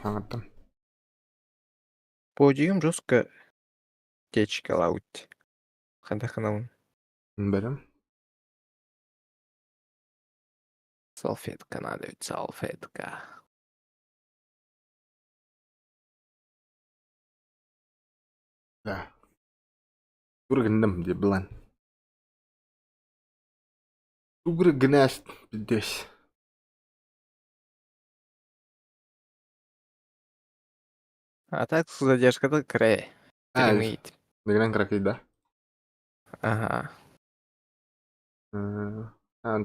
аңаттан. Подиум жестко течка лаут. Хандаханаун. Білім. Салфетка надо ведь, салфетка. Да. Тургіндім де білан. Тугры гнәс бидеш. А так задержка-то край. Тримит. Дегенен кракей, да? Ага.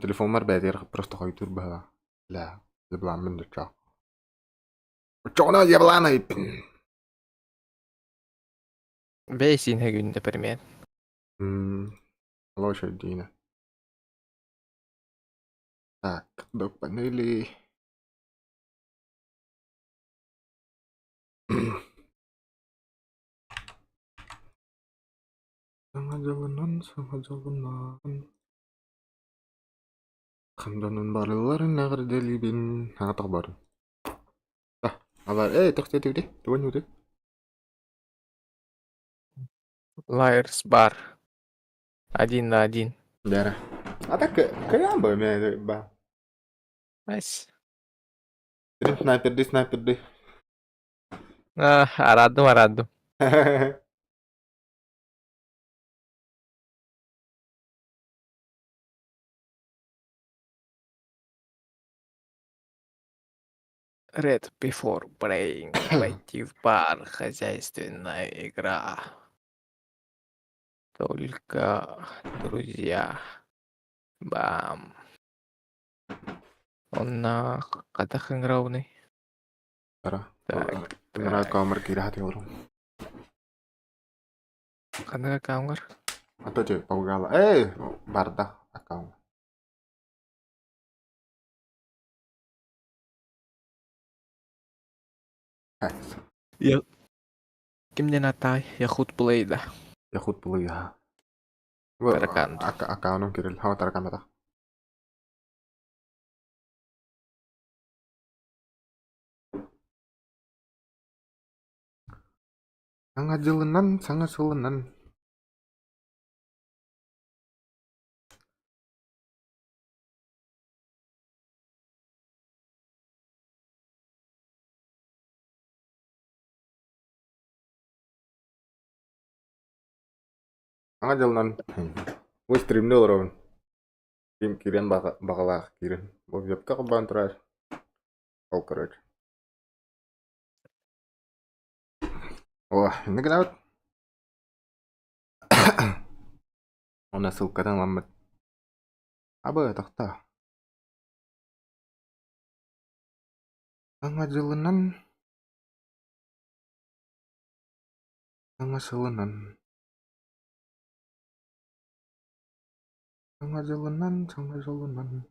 Телефон мар бәдер просто қойтур бәла. Ля, де білан мен де ча. Чоғына де білан айпын. Бейсин günde пример. Лошадь Дина. Так, док панели. Sama jalanan. Kamdanın barıların nerede libin? Hangat kabar. Kabar. Tak tadi. Tuan udah. Liars бар. 1-1. Daerah. Ada kayak apa ya, Bang? Nice. Ini sniper deh. Arado. Red before playing. Войти в бар. Хозяйственная игра. Только друзья. Бам. Он на катах играуный. Parah. Так. Beneran kamar kira hati orang. Кана камер. Atau cewek Paugala. Barta akang. Кимден атай. Яхут плейда. Yakut puluh ya. Tarakan. Akang kiril. Hawa tarakan mata. Sangat jelenan, sangat sulenan. Sangat jelenan. Gue stream dulu orang. Kirian bakal kirim. Mau biar ke banteras. Kau kerja. Wah, ini kenapa? Ona suka dengan lambat. Apa takta? Sangat jelenan. Sangat sulenan. Sangat jelenan, sangat sulenan.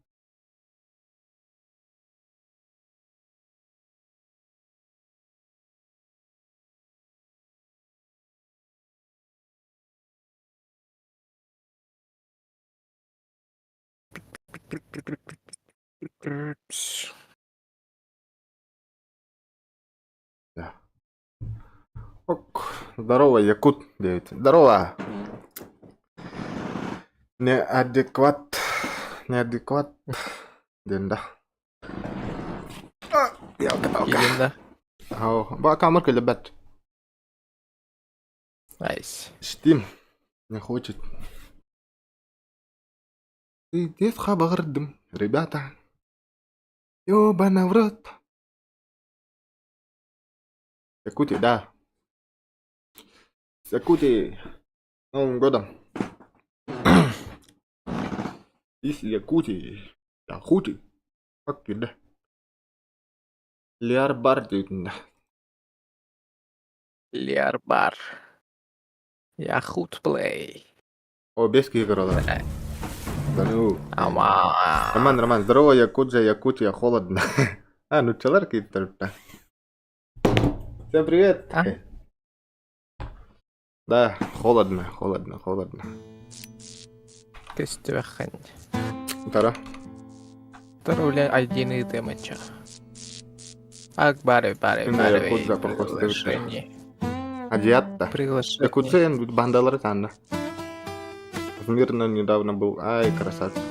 Да. Ок, здорово, Якут, девять. Здорово. Неадекват. Денда. Я Кимда. Ба камер келебет. Найс. Steam не хочет. И здесь хабардым, ребята. Ёбана в рот. Якутия, да. С Якутией Новым годом. Из Якутии. Якутии. Как да. Лиар бар дейтін. Лиар бар. Яхут плей. О, без киграла. Да ну. Ама. Роман, здорово, Якутия, холодно. Ну человек какие-то. Всем привет. Да, холодно. Кестюхань. Тара. Второй 1 и демеча. Акбары, бары, Şimdi бары, Якудза похож приглашение. Азиат-то. Приглашение. Якудза енді бандалары таңда. Мирно недавно был. Ай, красавчик.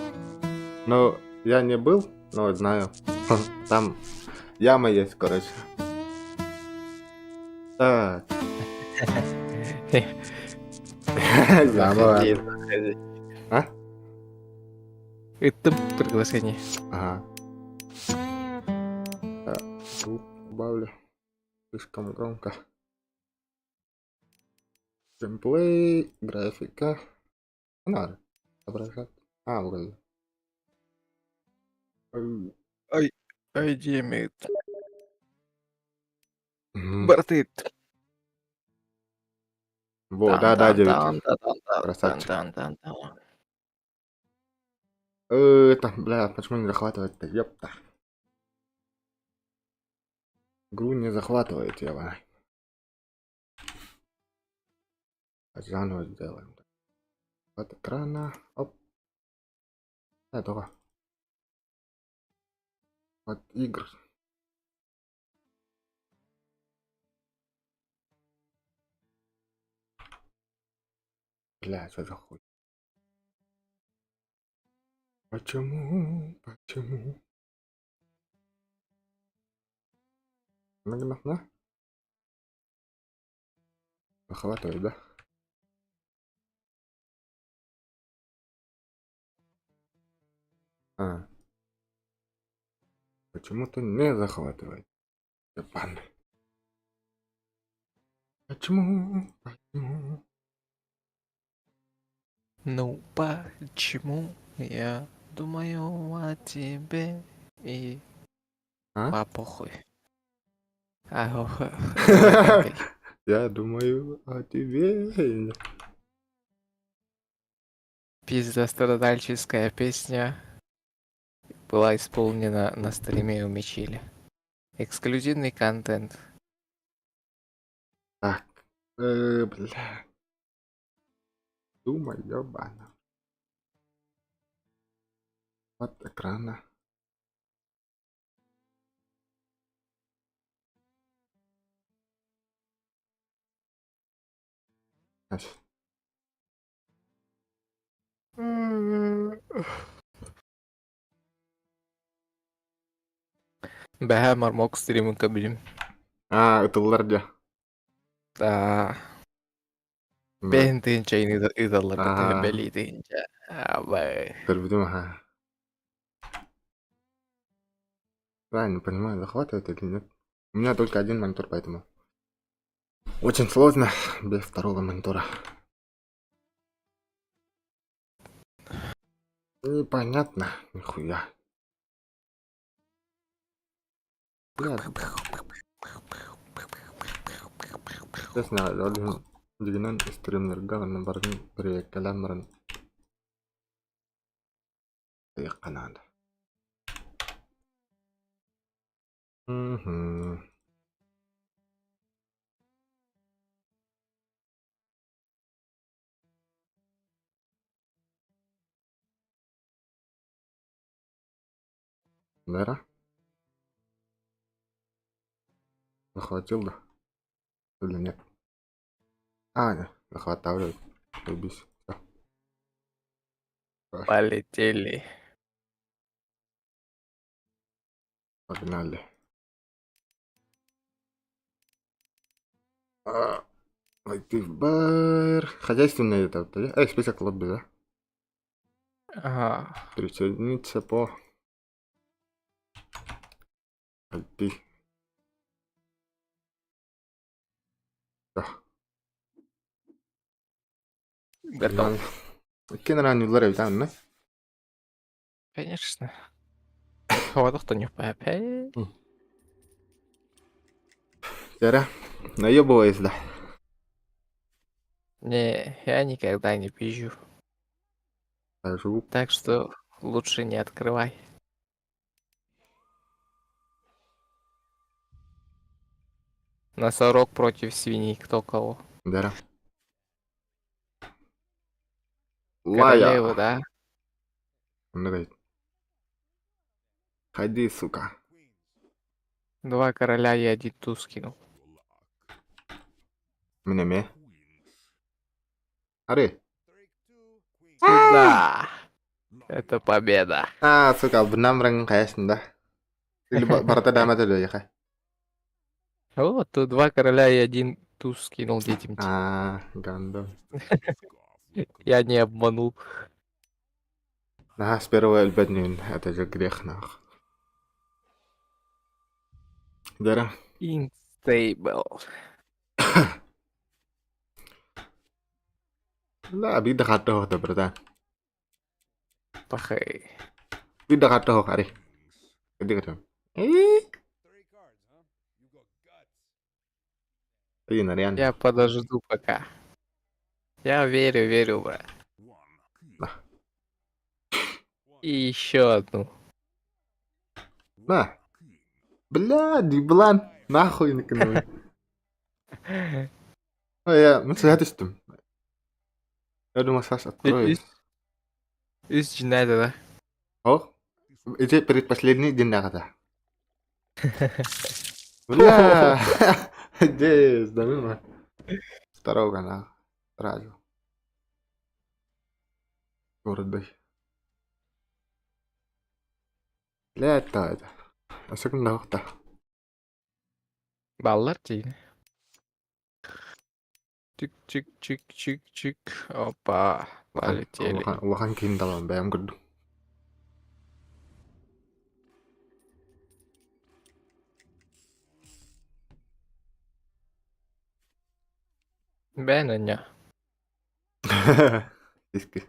Но я не был, но знаю. Там яма есть, короче. Так. Яма. Заходи, заходи. А? Это приглашение. Ага. Так, звук убавлю. Слишком громко. Геймплей, графика. Надо отображать. А, вроде. Ай, ай, демит. Мгм. Бартит. Вот, да, 9. Красавчик. Тан-тан-тан-тан. Это, бля, почему не захватывает-то? Ёпта. Игру не захватывает, я. Заново сделаем. От экрана. Оп. Этого. От игр. Бля, что за хуй? Почему? Почему? Нагнах. Захватывает, да? А. Почему-то не захватывает. Ебан. Почему? Почему? Ну, почему я думаю о тебе и А? похуй. Давай, Я думаю о тебе. Пиздострадальческая песня была исполнена на стриме у Мичили. Эксклюзивный контент. Так. Бля. Думай, ёбана. От экрана. Ась. Бәһә мармок стримін көбілім. А, это Лардя. Бәһін тыйынча идалар бәтә А. бәли тыйынча. Абай. Переведем, ага. Да, не понимаю, захватывает или нет. У меня только один монитор, поэтому очень сложно без второго монитора. Непонятно, нихуя. Честно, один дегенен стримлерга барын bir каламрын канада. Нера? Захватил, да? Или нет? А, нет, захватывает. Убись. Полетели. Погнали. Войти в бар. Хозяйственный это. Список лобби, да? Ага. Присоединиться по... Войти. Да. Готов. Какие ранние удары там, да? Конечно. Хваток-то не попей. Зря. Наебываясь, да. Не, я никогда не пизжу. Живу. Так что лучше не открывай. Носорог против свиней, кто кого. Зря. Королева, Лая. да? Он говорит. Ходи, сука. 2 короля и 1 туз кинул. Мне. Ари. Сюда! Это победа. Сука, benam reng kayaknya. Или барата дама дulu ya kah? Вот тут 2 короля и 1 туз кинул детям. Гандон. Я не обманул. Nah, сперва эльбеднин, это же грех нах. Дара. Instable. لا بيدك حتى ده برتان. Пахай. بيدك حتى هو أري. كده كده. إيه. إيه نريان. Я подожду пока. Я верю, брат. И еще одну. ما. بلادي بلان. ناخوي نكنوي. يا مثل هاتستم. Я думаю, Саша откроет. Из Джинайда, да? О, это предпоследний день награда. Бля, здесь, да мимо. Второго на сразу. Город бей. Бля, это. Особенно охта. Баллар тиін. Чик-чик-чик-чик-чик. Опа, полетели. Улахан киндалан бәям күрдім. Бәні не. Диски.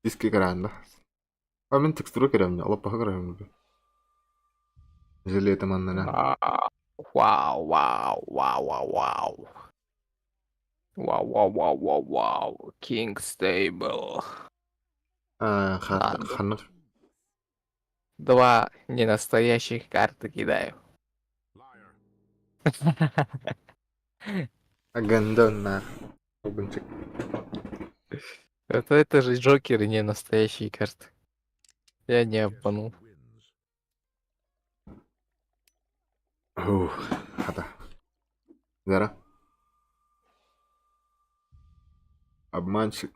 Диски каранда. А мен текстуру керем не, алып баха керем. Желе таманнана. Вау, вау, вау, вау, вау. Вау, вау, вау, вау, вау. King Stable. Ханыр. 2 ненастоящих карты кидаю. Агандон на. Обынчик. Это же джокеры, не настоящие карты. Я не обманул. Ух, хата. Зара. Обманщик.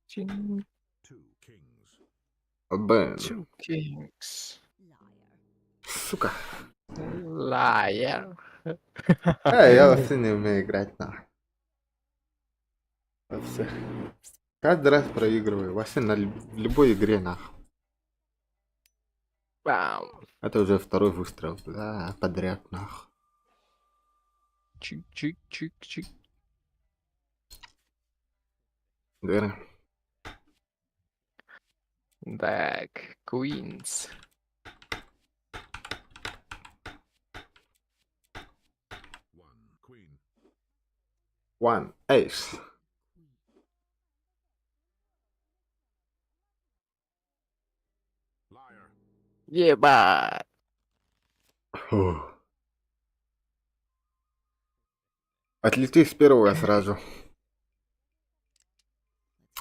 Чин- Бэн. Two Kings. Сука. Liar. Я вообще не умею играть на. Вообще. Каждый раз проигрываю. Вообще на любой игре нахуй. Бам. Это уже второй выстрел. Да, подряд нахуй. Чик-чик-чик-чик. Дверь. Так, Queens. One ace. Ебать. Фу. Отлети с первого сразу.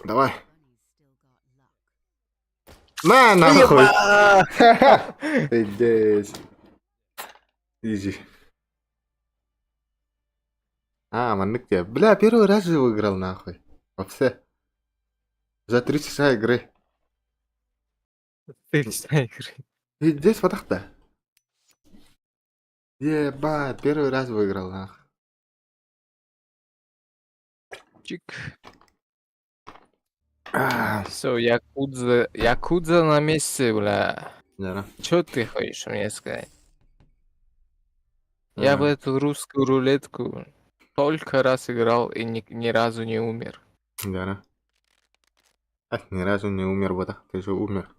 Давай. На, нахуй. Ты здесь. Изи. маннык тебе. Бля, первый раз же выиграл нахуй. Вообще. За 3 часа игры. Ты вся игры. И здесь вот так-то. Ебать, первый раз выиграл нахуй. Чик. Все, Якудза на месте, бля. Да. Чё ты хочешь мне сказать? Я в эту русскую рулетку только раз играл и ни разу не умер. Да. Ни разу не умер, вот так. Ты же умер.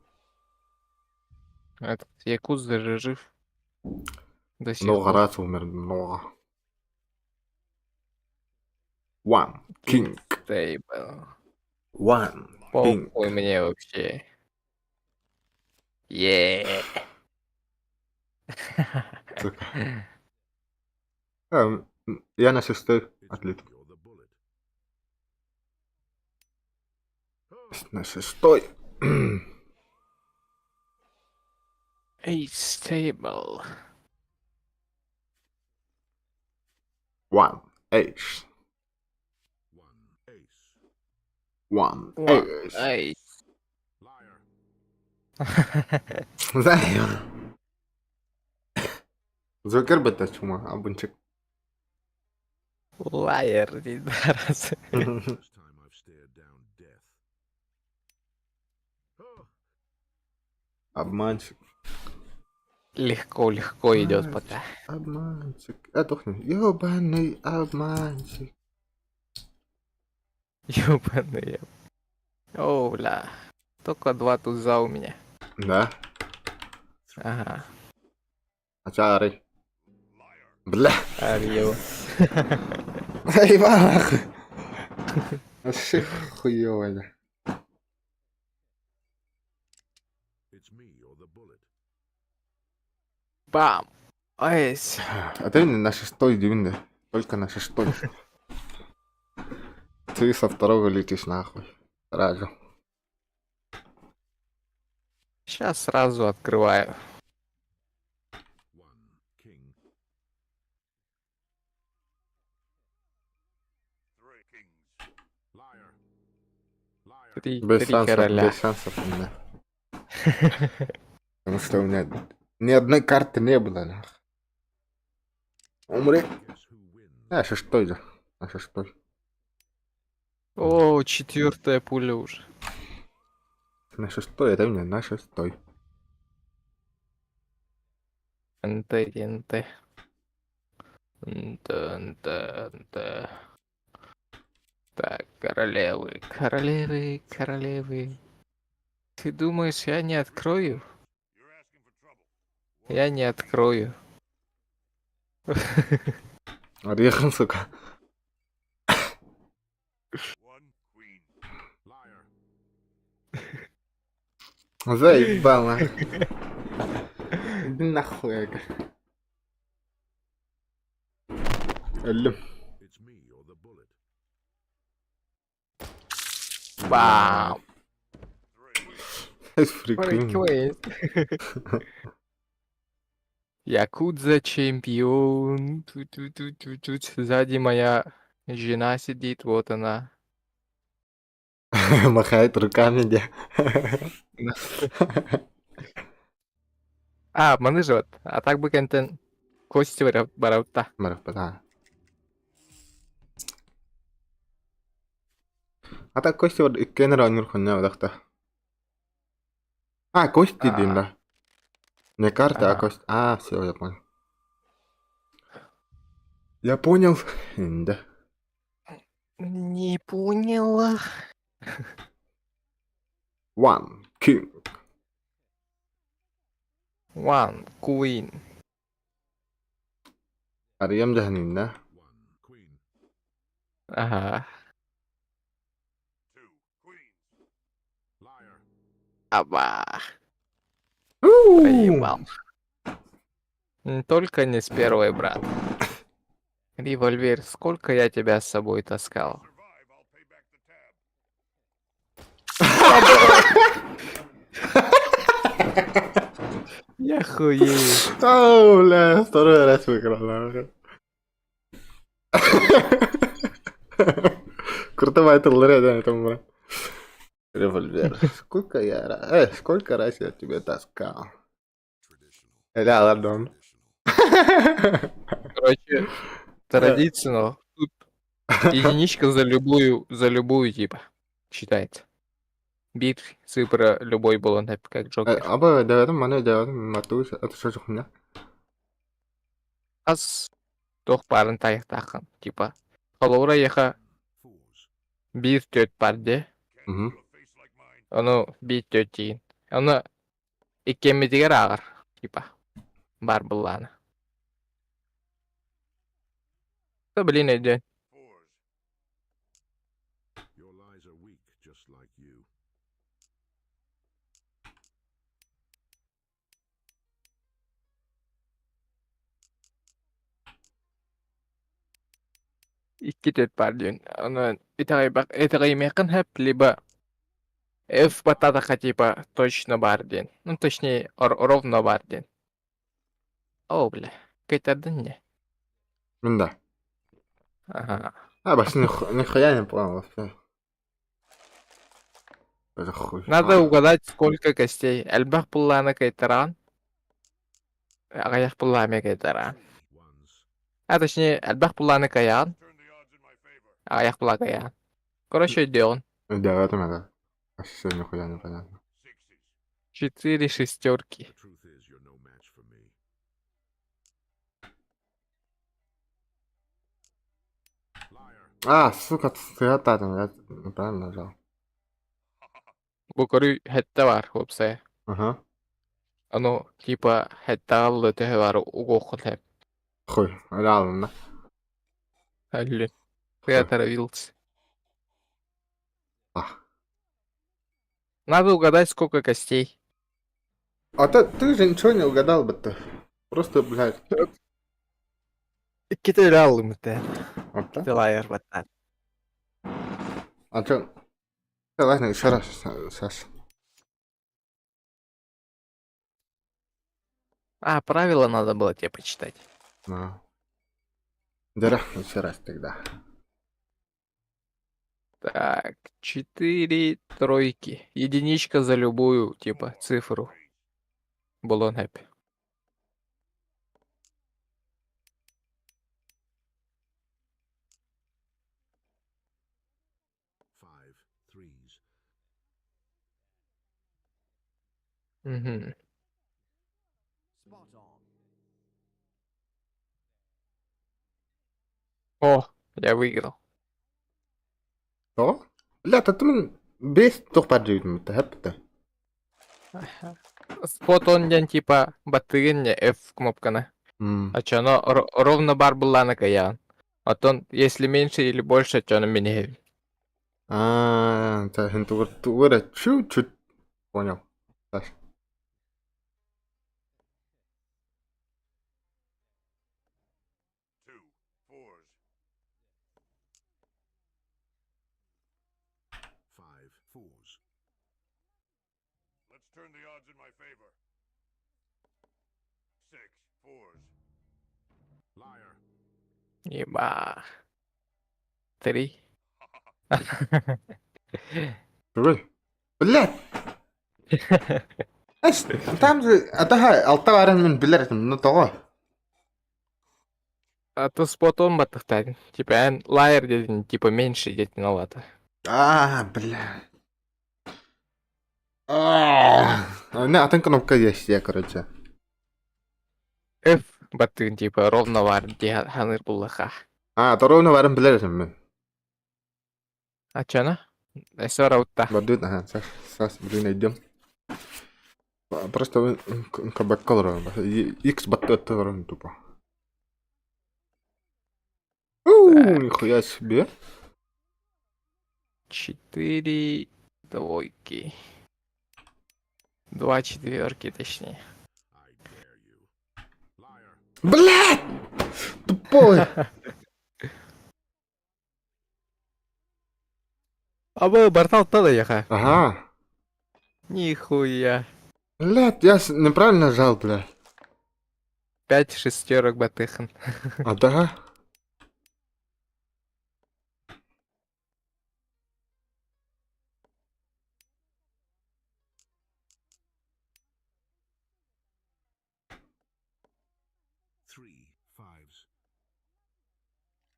Этот Якудза же жив. До сих Много пор. раз умер, много. One King. Stable. One King. Похуй мне вообще. Еее. Сука. Я на 6 отлет. На шестой. Ace table. One ace. One ace. Ace. Знаю. Зокер бета чума, абунчик. Лайер, пидорас. First time I've stared down death. Обманщик. Легко идет пока. Обманщик. Тухни. Ёбаный обманщик. Ёбаные. О, бля. Только 2 туза у меня. Да. Ага. А чё, оры? Бля. Арьё. Эй, бах. Вообще хуёво. It's me or the bullet. Бам. Эйс. А ты на шестой дюйме. Только на шестой. Ты со второго летишь нахуй. Сразу. Сейчас сразу открываю. One king. Liar. Liar. Три Без шансов, короля. без шансов у меня. Потому что у меня ни одной карты не было, нахуй. Умри. Guess who wins? А, шестой же. На шестой. О, 4-я пуля уже. На шестой, это у меня на шестой. НТ, НТ. НТ. Так, королевы. Ты думаешь, я не открою? Я не открою. Орехом, сука. Liar. Заебал, нахуй. Иди нахуй, я говорю. Алло. It's me or the bullet. Бам! Прикольно. Якудза чемпион. Тут. Сзади моя жена сидит, вот она. Махает руками, где. А, манежет. А так бы кентен кости бараута. Да. А так кости вот кенера он хуйня вдахта. А, кости дин, да. Не карта, а Ага. кость. А, все, я понял. Я понял. Да. Не поняла. One, king. One, queen. Ариям джахнин, да? One queen. Ага. Liar. Аба. Проебал. Только не с первой, брат. Револьвер, сколько я тебя с собой таскал? Я хуею. О, бля, второй раз выиграл, нахуй. Крутовая тулерия, да, это брат. Револьвер. Сколько раз я тебе таскал? Да, ладно. Короче, традиционно тут единичка за любую типа считается. Бит цифра любой был как Джокер. Абы девятым, мана девятым, матуш, это что за хуйня? Аз тох барын таяқтақын типа. Қалаура яха Fours. бир төт бар де. Мгм. Оны бир төт дейін. Оны иккемедігер ағыр типа. Бар бұлланы. Блин, өйден. Your lies are weak, just like you. Икки төт бар дейін. Оны итағай меқін хәп, либо F бататаха типа точно бар ден. Ну, точнее, ровно бар ден. О, бля. Кайтардын не? Мында. Ага. Баш нихуя не понял вообще. Это хуй. Надо угадать, сколько костей. Әлбәк пулланы кайтаран. Аяк пуллами кайтаран. Ones. Точнее, әлбәк пулланы каян. Turn the odds in my favor. Аяк пулла каян. Короче, Дион. Да, в этом это. Вообще нихуя не понятно. Sixes. 4 шестерки. The truth is, you're no match for me. Liar. Сука, ты там, я неправильно нажал. Бу көрү хетте бар, хопсе. Ага. Оно, типа, хетте аллы төһө бар, угохыл хеп. Хуй, реально. Әллүн. Кыятара вилдс. Ах. Надо угадать, сколько костей. Ты же ничего не угадал бы-то. Просто, блядь. Киты аллы мыты. Вот так? Ты лайер баттан. Чё? Ладно, еще раз, Саш. Правила надо было тебе почитать. Ну. Дыра, еще раз тогда. Так, 4 тройки. Единичка за любую, типа, цифру. Булон хэппи. Five. Threes. Угу. О, я выиграл. Что? Бля, ты мен бес тоқпар жүйдім бітті, бітті. Спот он ден типа баттыгын F кнопканы. А чё, оно ровно бар была на каян. А то, если меньше или больше, чё на меня. Ты чуть-чуть понял. Саш. Two. Fours. Five. Fours. Let's turn the odds in my favor. Six. Fours. Liar. Еба. 3. Ой. Блядь! Там же, алта баран мен білердім, ну того. А то спот он баттыктан. Типа, лайер дедин, типа, меньше дедин алаты. Бля. Не, атын кнопка есть, я, короче. F баттыгын, типа, ровно бар, де ханыр буллаха. Торовна баран білердім мен. А чё на? Эсэ раутта. Бардует, Саш, блин, идем. Просто кабак колор, X батты ворон тупо. Нихуя себе. 4 двойки. 2 четверки, точнее. I dare you. Liar. Блядь! Тупой! Вы бортал-то доеха. Ага. Нихуя. Блядь, я неправильно нажал, бля. 5 шестерок батыхан. Да? Three. Fives.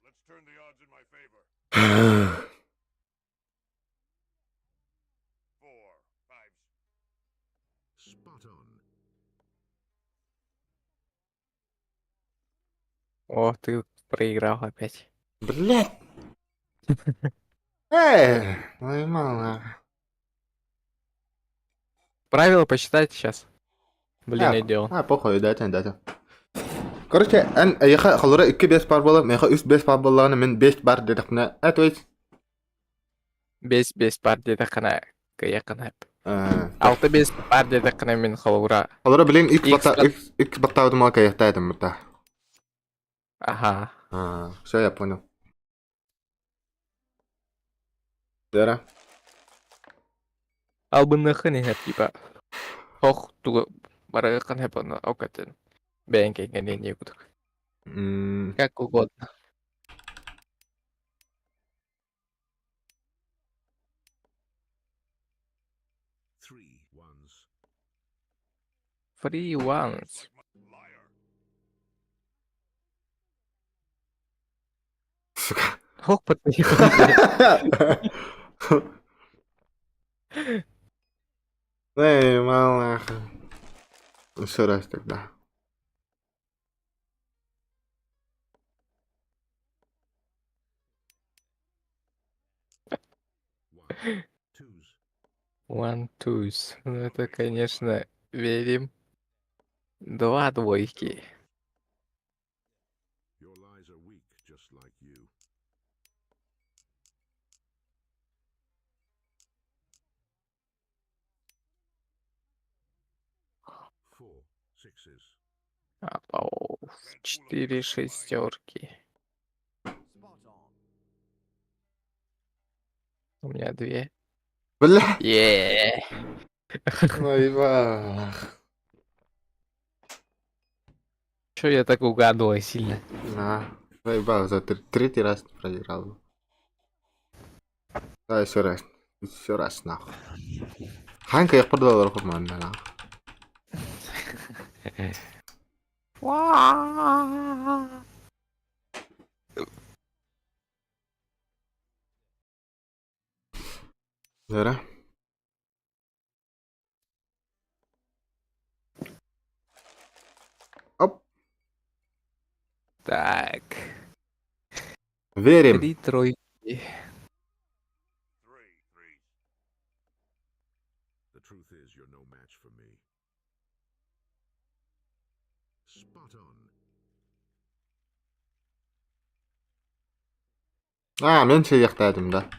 Let's turn the odds in my favor. Four. Fives. Spot on. О, ты проиграл опять. Блядь! Нормально. Правила почитайте сейчас. Блин, идеал. Похуй, дайте. Короче, яха халура 2 бес бар бола, меха 3 бес бар боланы мен 5 бар дедикне. Өйт. Бес бар деді қана якын әп. 6 бар деді қана мен қалуыра. Халура блин X баттауды мака яқтайдым мұта. Ага. Все, я понял. Дера. Albunnehan ini типа. Хох туга барагахан хапана окатен. Бэнкинг ini gitu. Как угодно. Three ones. Free ones. Liar. Сука. Хох подпихи. Эй, малаха. Еще раз тогда. One. Twos. One twos. Ну это, конечно, верим. Два двойки. Your lies are weak, just like you. Four sixes. Апау. Четыре шестерки. У меня две. Бля. Еее. Наебал. Чё я так угадываю сильно? Наебал, за третий раз проиграл. Да, еще раз. Еще раз, нахуй. Ханка я продал рухман, нахуй. Зара? Оп. Так. Верим. Три тройки. Three threes. The truth is, you're no match for me. Spot on. Men şeyaqtadim da.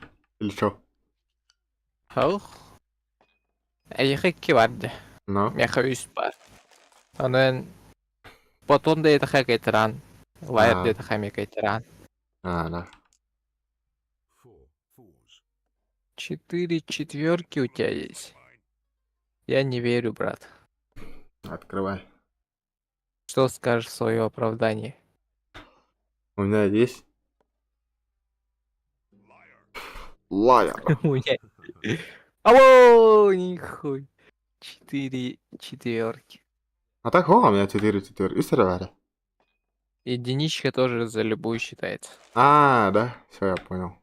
Или что? Хох. Аяхикки vardı. No. Мяха üst бар. Анан потом да это хакайтран. Лайер да это хамикайтран. Да. Four fours. Четыре четверки у тебя есть. Я не верю, брат. Открывай. Что скажешь в свое оправдание? У меня есть. Лайер. У меня... Алло, нихуй. Четыре четверки. А так, у меня 4 четверки. И сыровали. Единичка тоже за любую считается. Да. Все, я понял.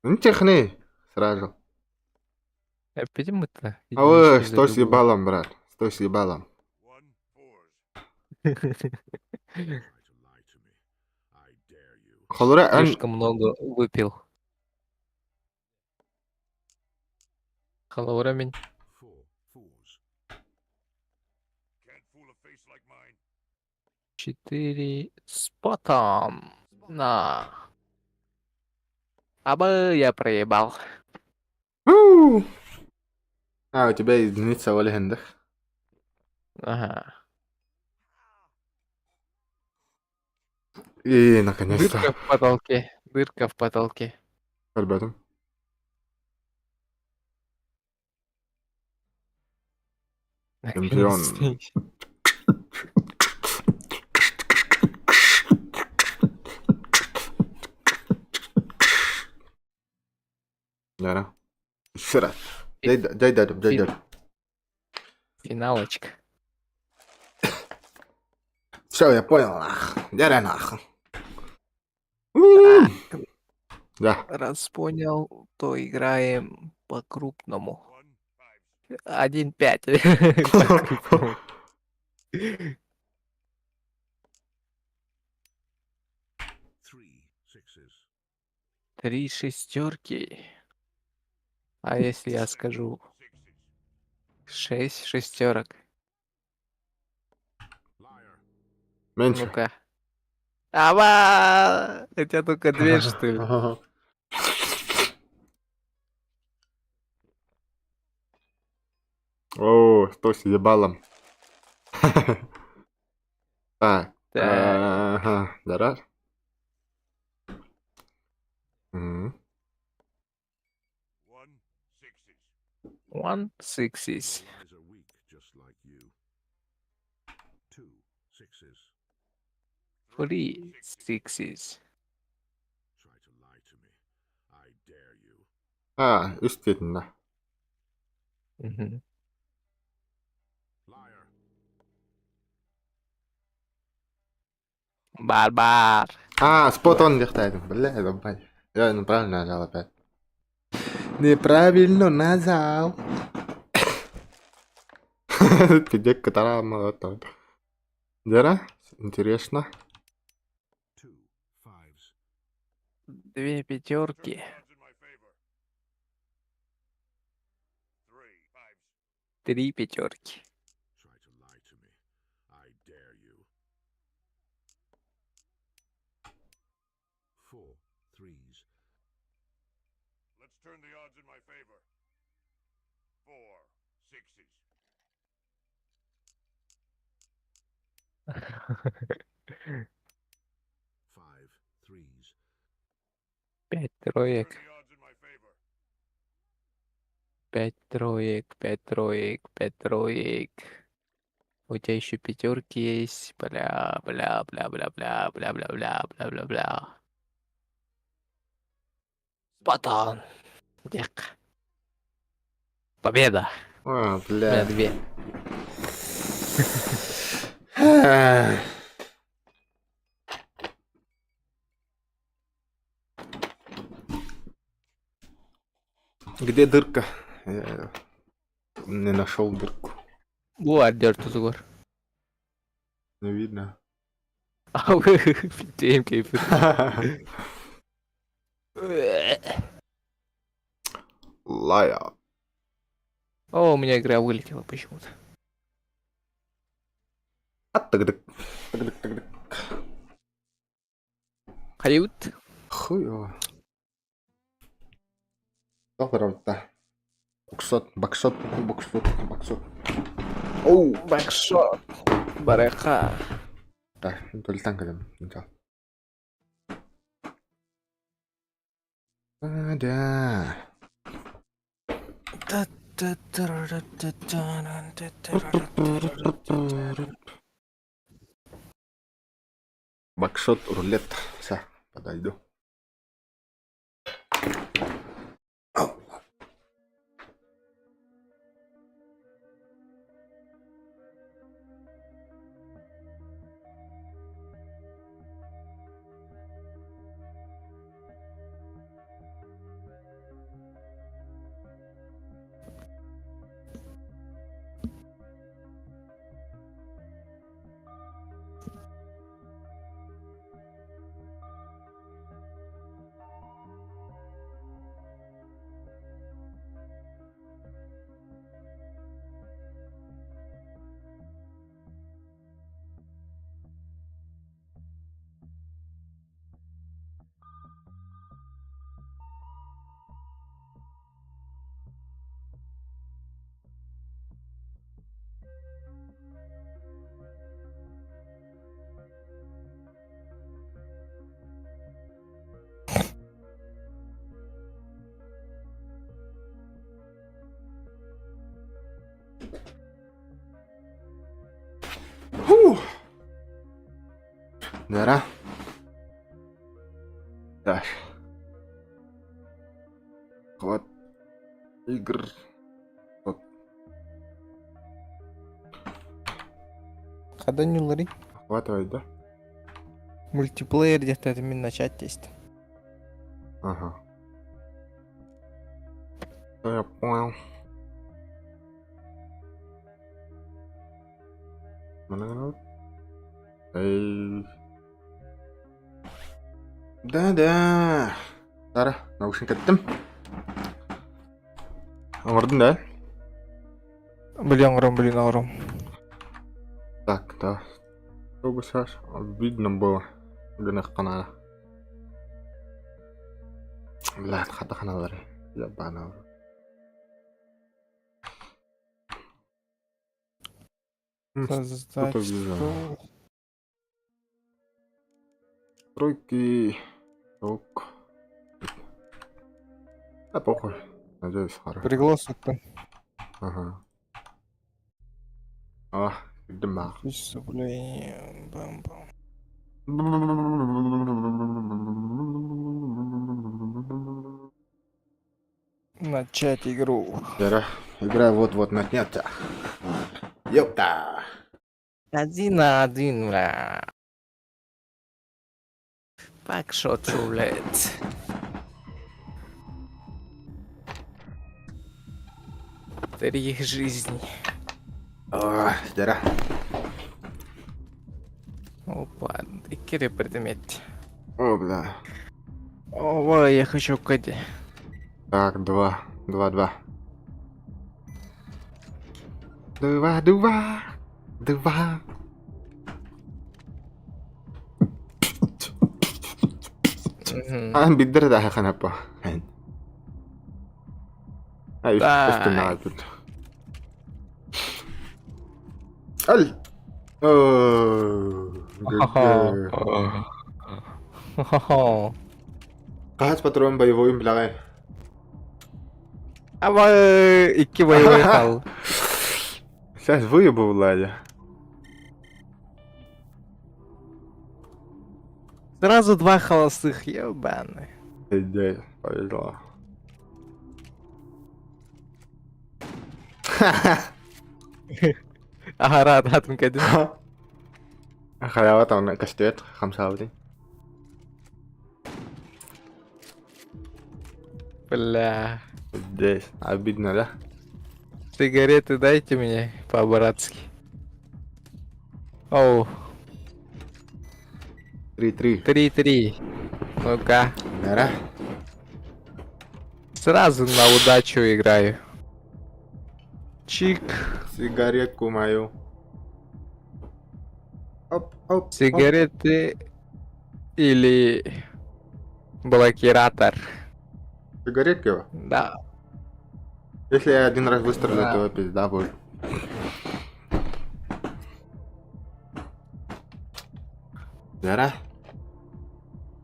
Ну, техни. Сразу. Почему-то. Ой, что с ебалом, брат? Что с ебалом? One fours. единичка. Try to lie to me. I dare you. Халура, Слишком много выпил. Халаурамин. Four fours. Can't fool a face like mine. 4 спотом. На. Абы я проебал. у тебя единица в легендах. Ага. И, наконец-то. Дырка в потолке. Дырка в потолке. Ребята. Чемпион. Наконец-то. Яра. Еще раз. Дай дадим. Финалочка. Все, я понял, нах. Яра, нах. Да. Раз понял, то играем по-крупному. One fives. 1-5. По-крупному. Three sixes. 3 шестерки. А если я скажу Sixes. 6 шестерок? Liar. Меньше. Ну-ка. Ава! У тебя только 2, что ли? О, что с ебалом? Так. Так. Ага. Да. One sixes. One sixes. Allies are weak, just like you. Two sixes. Three sixes. Try to lie to me. I dare you. just dedin da. Mhm. Liar. Барбар. Спот он дихтайдым. Бля, давай. Я неправильно нажал опять. Неправильно нажал. Пидек катарама. Дера? Интересно. Two fives. Две пятерки. Odds in my favor. Three fives. Три пятерки. Try to lie to me. I dare you. Four threes. Let's turn the odds in my favor. Four sixes. Five threes. Пять Turn троек. the odds in my favor. Пять троек. Пять троек. Пять троек. У тебя еще пятерки есть. Бля, бля, бля, бля, бля, бля, бля, бля, бля, бля, бля. Спатан. Дек. Победа. У меня Бля. две. Где дырка? Я не нашел дырку. Вот, держу Зугор. Не видно. А вы фитеем кейфы. Лая. О, у меня игра вылетела почему-то. Тыгдык. Тыгдык, тыгдык. Халют. Хуёво. Завтра-то. Боксот. Оу. Бэкшот. Бареха. Так, тултан кадам. Да. Боксот, рулет. Все, подойду. Дара. Так. Хват. Игр. Вот. Хаданюлари. Хватает, да? Мультиплеер где-то это начать есть. Ага. Я понял. Эй. Да. Дара, наушник аттым. Аңғырдың да? Блин, огром. Так, да. Чтобы сейчас видно было. Гнах канала. Бля, хата каналары. Ябана. Создать Что-то вижу. стол. Тройки. Ок. Да похуй. Надеюсь, хорошо. Пригласок-то. Ага. О, дымах. Преступление. Бам-бам. Начать игру. Игра вот-вот начнется. Ёпта. 1-1, бля. Бакшот рулет. Три жизни. О, здорово. Опа, дикий предмет. О, бля. Ой, я хочу коди. Так, 2. 2. 2. 2. Бидэр да хайхана по. Ай, что надо тут. Аль. Кац патрон боевой бля. Ама iki боевой хал. Сейчас выебу, Владя. Сразу два холостых, ебаны. Иди, повезло. Ага, рад коди. Халяват он кастет, хамсауди. Бля. Здесь. Обидно, да? Сигареты дайте мне по-братски. Оу, 3-3. 3-3. Ну-ка. Да? Сразу на удачу играю. Чик. Сигаретку мою. Оп, оп. Сигареты или блокиратор. Сигаретки его? Да. Если я один раз выстрелю, Да. то пизда будет. Да?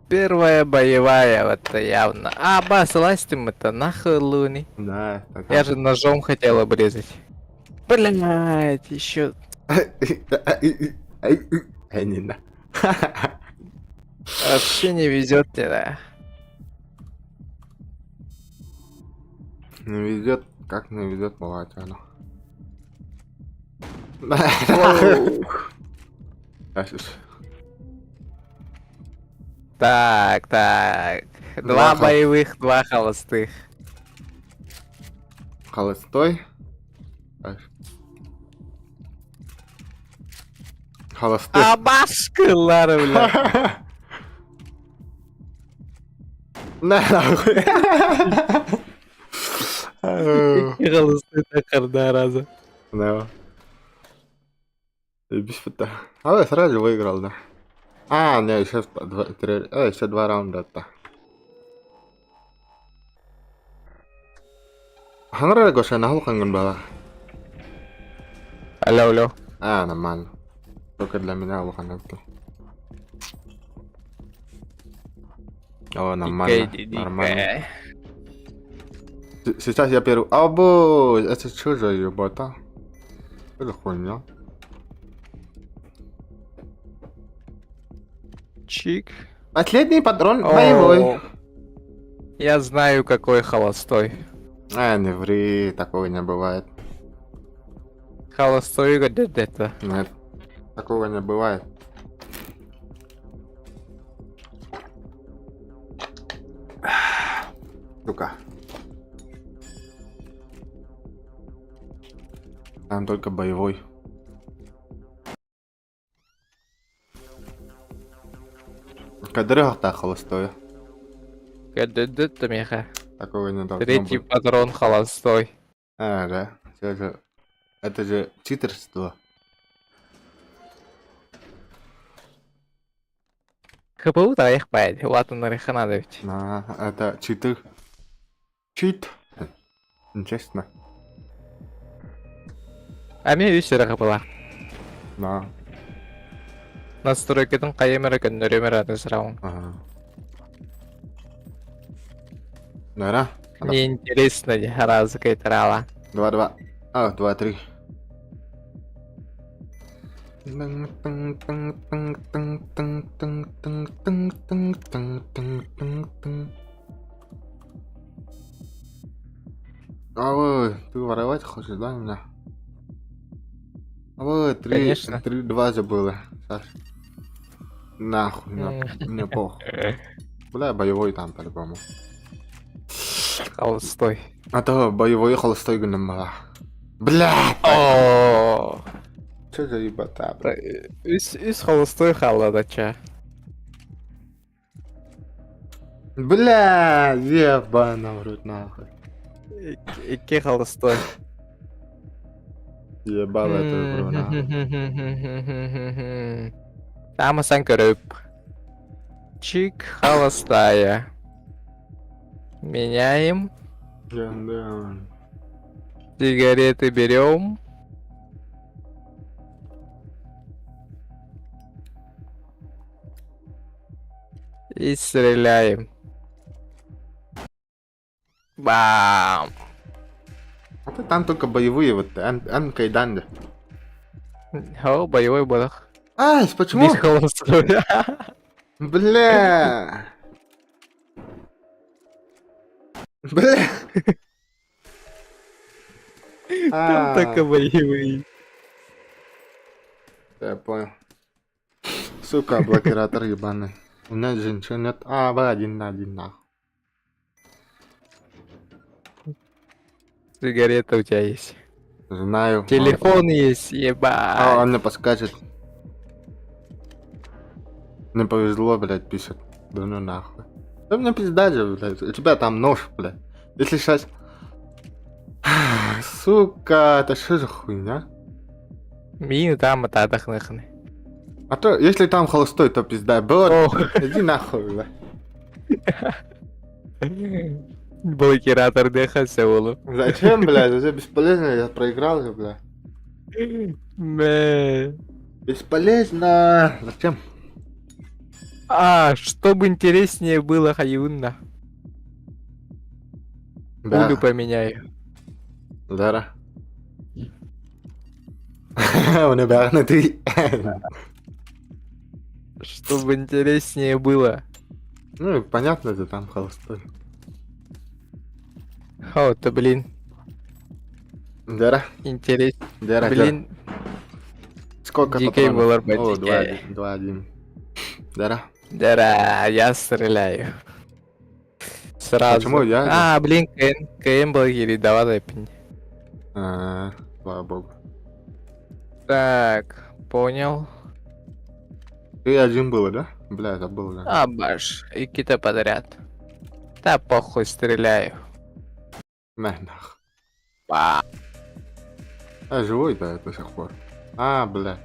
Первая боевая, это явно. А, бас, ластим это нахуй луни. Да. Я же ножом хотел обрезать. Блять, еще. Энина. Вообще не везет тебе, да. Не везет, как не везет, бывает оно. Так. Два Два боевых, два холостых. Холостой. Холостой. А башка, ладно, бля. На нахуй. Холостые так харда раза. Да. Без фото. А я сразу выиграл, да. А, не, еще еще 2 раунда-то. Ханра Гоша нахуй бала. Алло. А, нормально. Только для меня выханки. О, нормально. Нормально. Сейчас я беру. Або, это что за ебата? Это хуйня. Чик. Последний патрон О, боевой. Я знаю, какой холостой. А, не ври, такого не бывает. Холостой где-то. Нет, такого не бывает. Сука. Там только боевой. Кадры так холостой. Где-то, меха. Такого не должно Третий быть. патрон холостой. А, да. Это же читерство. ХПУ их пойди. Лату на Реханадович. Это читы. Чит. Честно. А мне висера хапала. Да. Настройки там каемера кандеремера сраун. Ага. Да. Мне интересно, раз кайтрала. 2-2. А, 2-3. А вы, ты воровать хочешь, да, меня? А вы, Конечно. 3-2 забыла, Саш. Нахуй, мне похуй. Бля, боевой там по-любому. Холостой. А то боевой холостой гномба. Бля! О, Что за ебата, бля? из холостой халладача. Бля, ебаный в рот, нахуй. Ике холостой. Ебал эту игру, нахуй. Там көріп. Чик холостая. Меняем. Да. Сигареты берем. И стреляем. Бам! А ты там только боевые, вот, Кайданга. О, боевой бодах. Ай, почему? Без холостой. Бля! Бля! Там только боевые. Я понял. Сука, блокиратор ебаный. У меня же ничего нет. А, вы 1-1, нахуй. Сигарета у тебя есть. Знаю. Телефон есть, А, ебать. он мне подскажет. Мне повезло, блядь, пишет. Да ну нахуй. Да мне пизда же, блядь. У тебя там нож, блядь. Если сейчас... Сука, это что за хуйня? Мин там это отдохнахны. А то, если там холостой, то пизда. Бот, О. иди нахуй, блядь. Блокиратор дыхался, Олу. Зачем, блядь? Это бесполезно, я проиграл же, блядь. Бесполезно. Зачем? А, чтобы интереснее было, Хаюнна. Пулю поменяю. Дара. У тебя на 3. Чтобы интереснее было. Ну, понятно, ты там холостой. О, то блин, Дара. интересно. Дара, Блин, сколько дикий патронов? был О, арбатик. 2-1. Дара. Да, я стреляю. Сразу. Почему я? А, блин, КН был или давай пень. Слава богу. Так, понял. 3-1 было, да? Бля, забыл, да. А, баш, и какие-то подряд. Да похуй, стреляю. Нах. Ба. А, живой, да, до сих пор. А, бля.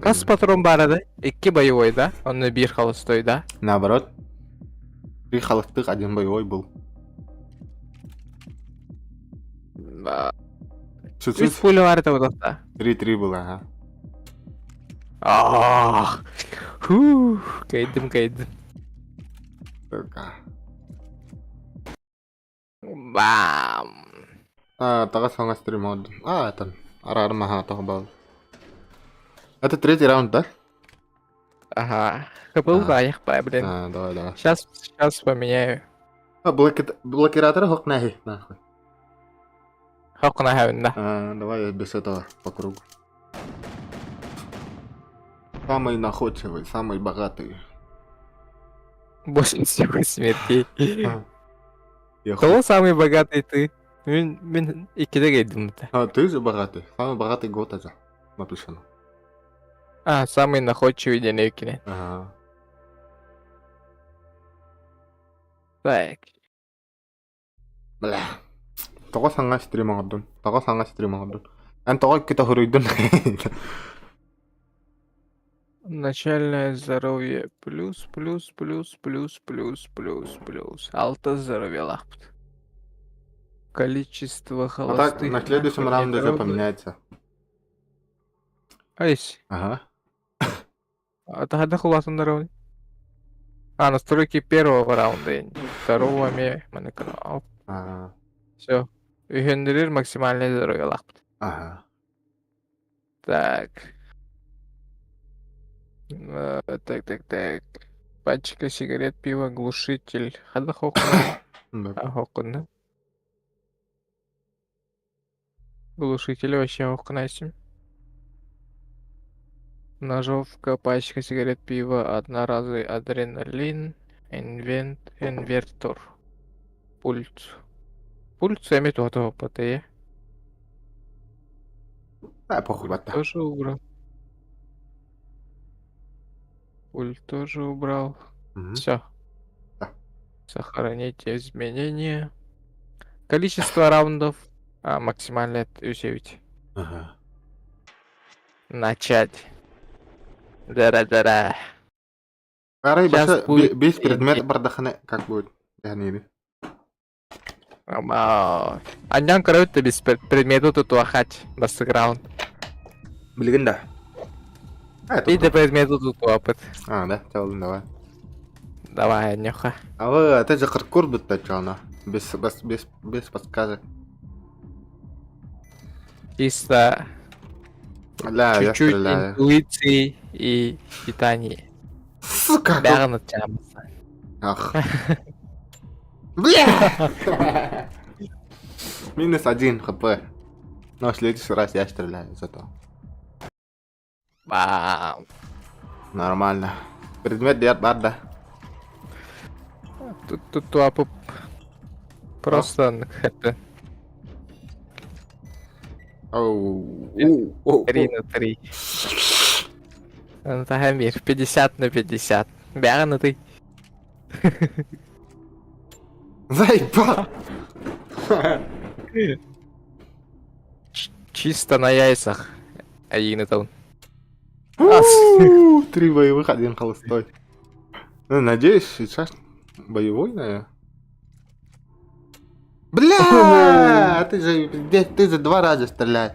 Кас патрон бара, да? Икки боевой, да? Он на бир холостой, да? Наоборот. 3 холостых, 1 боевой был. Чуть Чуть-чуть. пуля варит вот это. 3-3 было, ага. Ах, фух, кайдым. Сука. Бам. Тага сонга стримод. Это арар маха был. Это 3-й раунд, да? Ага. Был, да, я блин. Давай. Сейчас поменяю. Блокиратор хок нахуй. Хок на да. Давай без этого по кругу. Самый находчивый, самый богатый. 88 смертей. Я Кто самый богатый ты? Мен икиде гейдим да. ты же богатый. Самый богатый год это написано. А, самый находчивый денекине. Ага. Так. Бля. Того санга стрим агадун. Ан того kita хуройдун. Начальное здоровье плюс. Алта здоровье лахпт. Количество А холостых. так на следующем раунде же поменяется. Айс. Ага. А тогда хулатан здоровье. настройки первого раунда. Второго мене канал. А, Все. Үйгендерер максимальный здоровье лахпыт. ага. Так. Так. Пачка сигарет, пиво, глушитель. Хада хокуна. Да. Хокуна. Глушитель вообще хокунайсим. Ножовка, пачка сигарет, пиво, одноразовый адреналин, инвертор. Пульт. Пульт сами то опыта. Похуй, бата. Тоже убрал. Пульт тоже убрал. Мгм. Все. Да. Сохраните изменения. Количество раундов. Максимально 9. Ага. Начать. Дара-дара. Арай, Сейчас баса, будет без предмета инди- бардахане, как будет? Yani ini. Аньян коротко без предметов тут уахать. Басграунд. Beli genda. И до предметов тут опыт. Да, чалын, давай. Давай, Анюха. А вы, это же хардкор будет начало. Без подсказок. Чисто Да, я чуть-чуть стреляю. интуиции и питания. Сука! Бәрін ұтамыз. Ах. Бля! -1 хп. Но в следующий раз я стреляю зато. Бам. Нормально. Предмет диат бада. Тут туапы просто это Оу. 3 на 3. Антагамир 50 на 50. Бәрін ұты. Заебал! Чисто на яйцах. Один это он. 3 боевых, 1 холостой. Ну, надеюсь, сейчас боевой, наверное. Бля! Ты за 2 раза стреляй.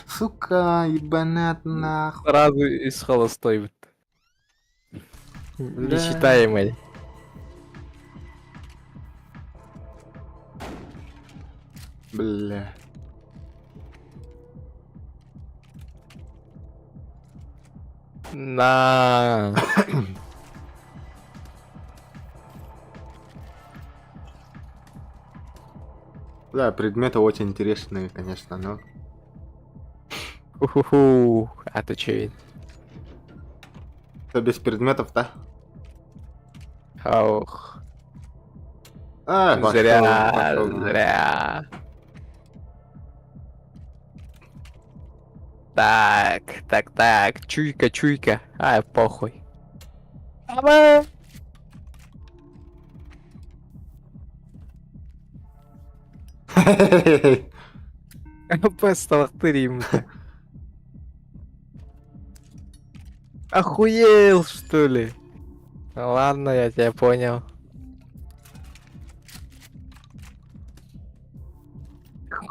Сука, ебанат нахуй. Сразу из холостой. Вот. Да. Несчитаемый. Бля. На. Да, предметы очень интересные, конечно, но... Уху. А ты че вид? Что без предметов, да? Ох. Пошёл, пошёл. Зря. Так. Чуйка. Похуй. Ама. Постовторим. Охуел, что ли? Ладно, я тебя понял.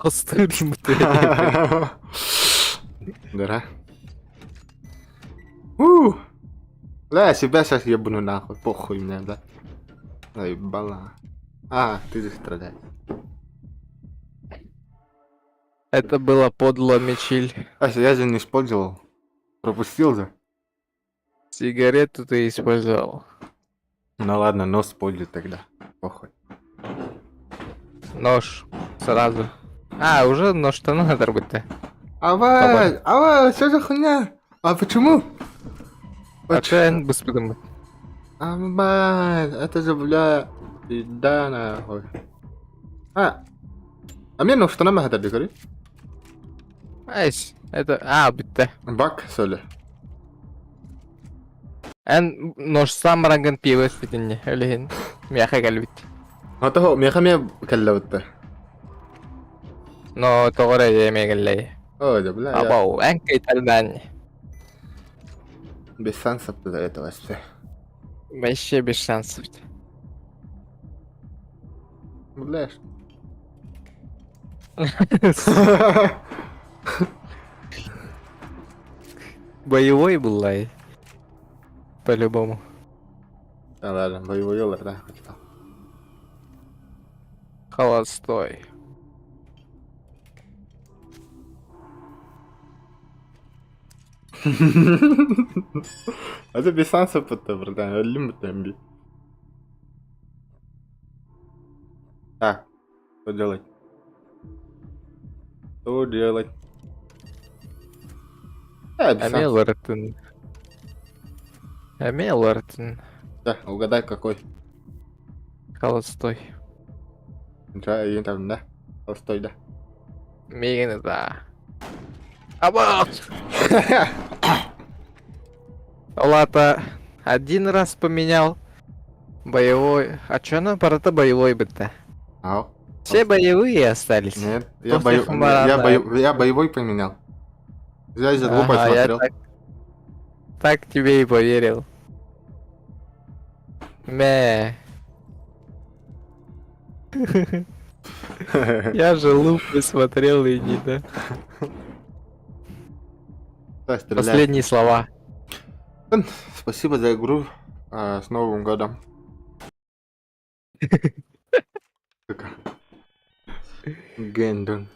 Постурим ты. Да. Да, я себя сейчас ебану нахуй, похуй мне, да? Заебала. Ты же страдаешь. Это было подло, Мичиль. Я же не использовал. Пропустил же. Сигарету ты использовал. Ну ладно, нос используй тогда. Похуй. Нож. Сразу. Уже нож-то надо быть-то. Что за хуйня? А почему? Отчаян быстро думать. Это же, бля, да, нахуй. Мне ну что нам это говорит? Айс. Это... битте. Бак, соли. Нож сам ранган пиво спитинне. Өлеген. Мяха галбит. Того, мне каллавта. Но тогора я галлай. Да, бля, я Абау, энкай тардан. без шансов за этого все. Вообще без шансов. Бля. Боевой был лай. По-любому. Да ладно, боевой елор, да, хотел. Холостой. Это без сансов-то, братан, лимит темби. Так, что делать? Что делать? Без сансов. Амелортон. Амелортон. Да, угадай какой. Холостой. Я там, да? Стой, да. Мигин, да. Абort! Лата один раз поменял. Боевой. А чё на аппарата боевой бы-то? Ау. Все боевые остались. Нет, После Хамарана. я боевой поменял. Я из-за глупо Ага, я смотрел. так тебе и поверил. Мэ. Я же лупы смотрел и не да. Да, стреляй. Последние слова. Спасибо за игру. С Новым годом. Гэндон.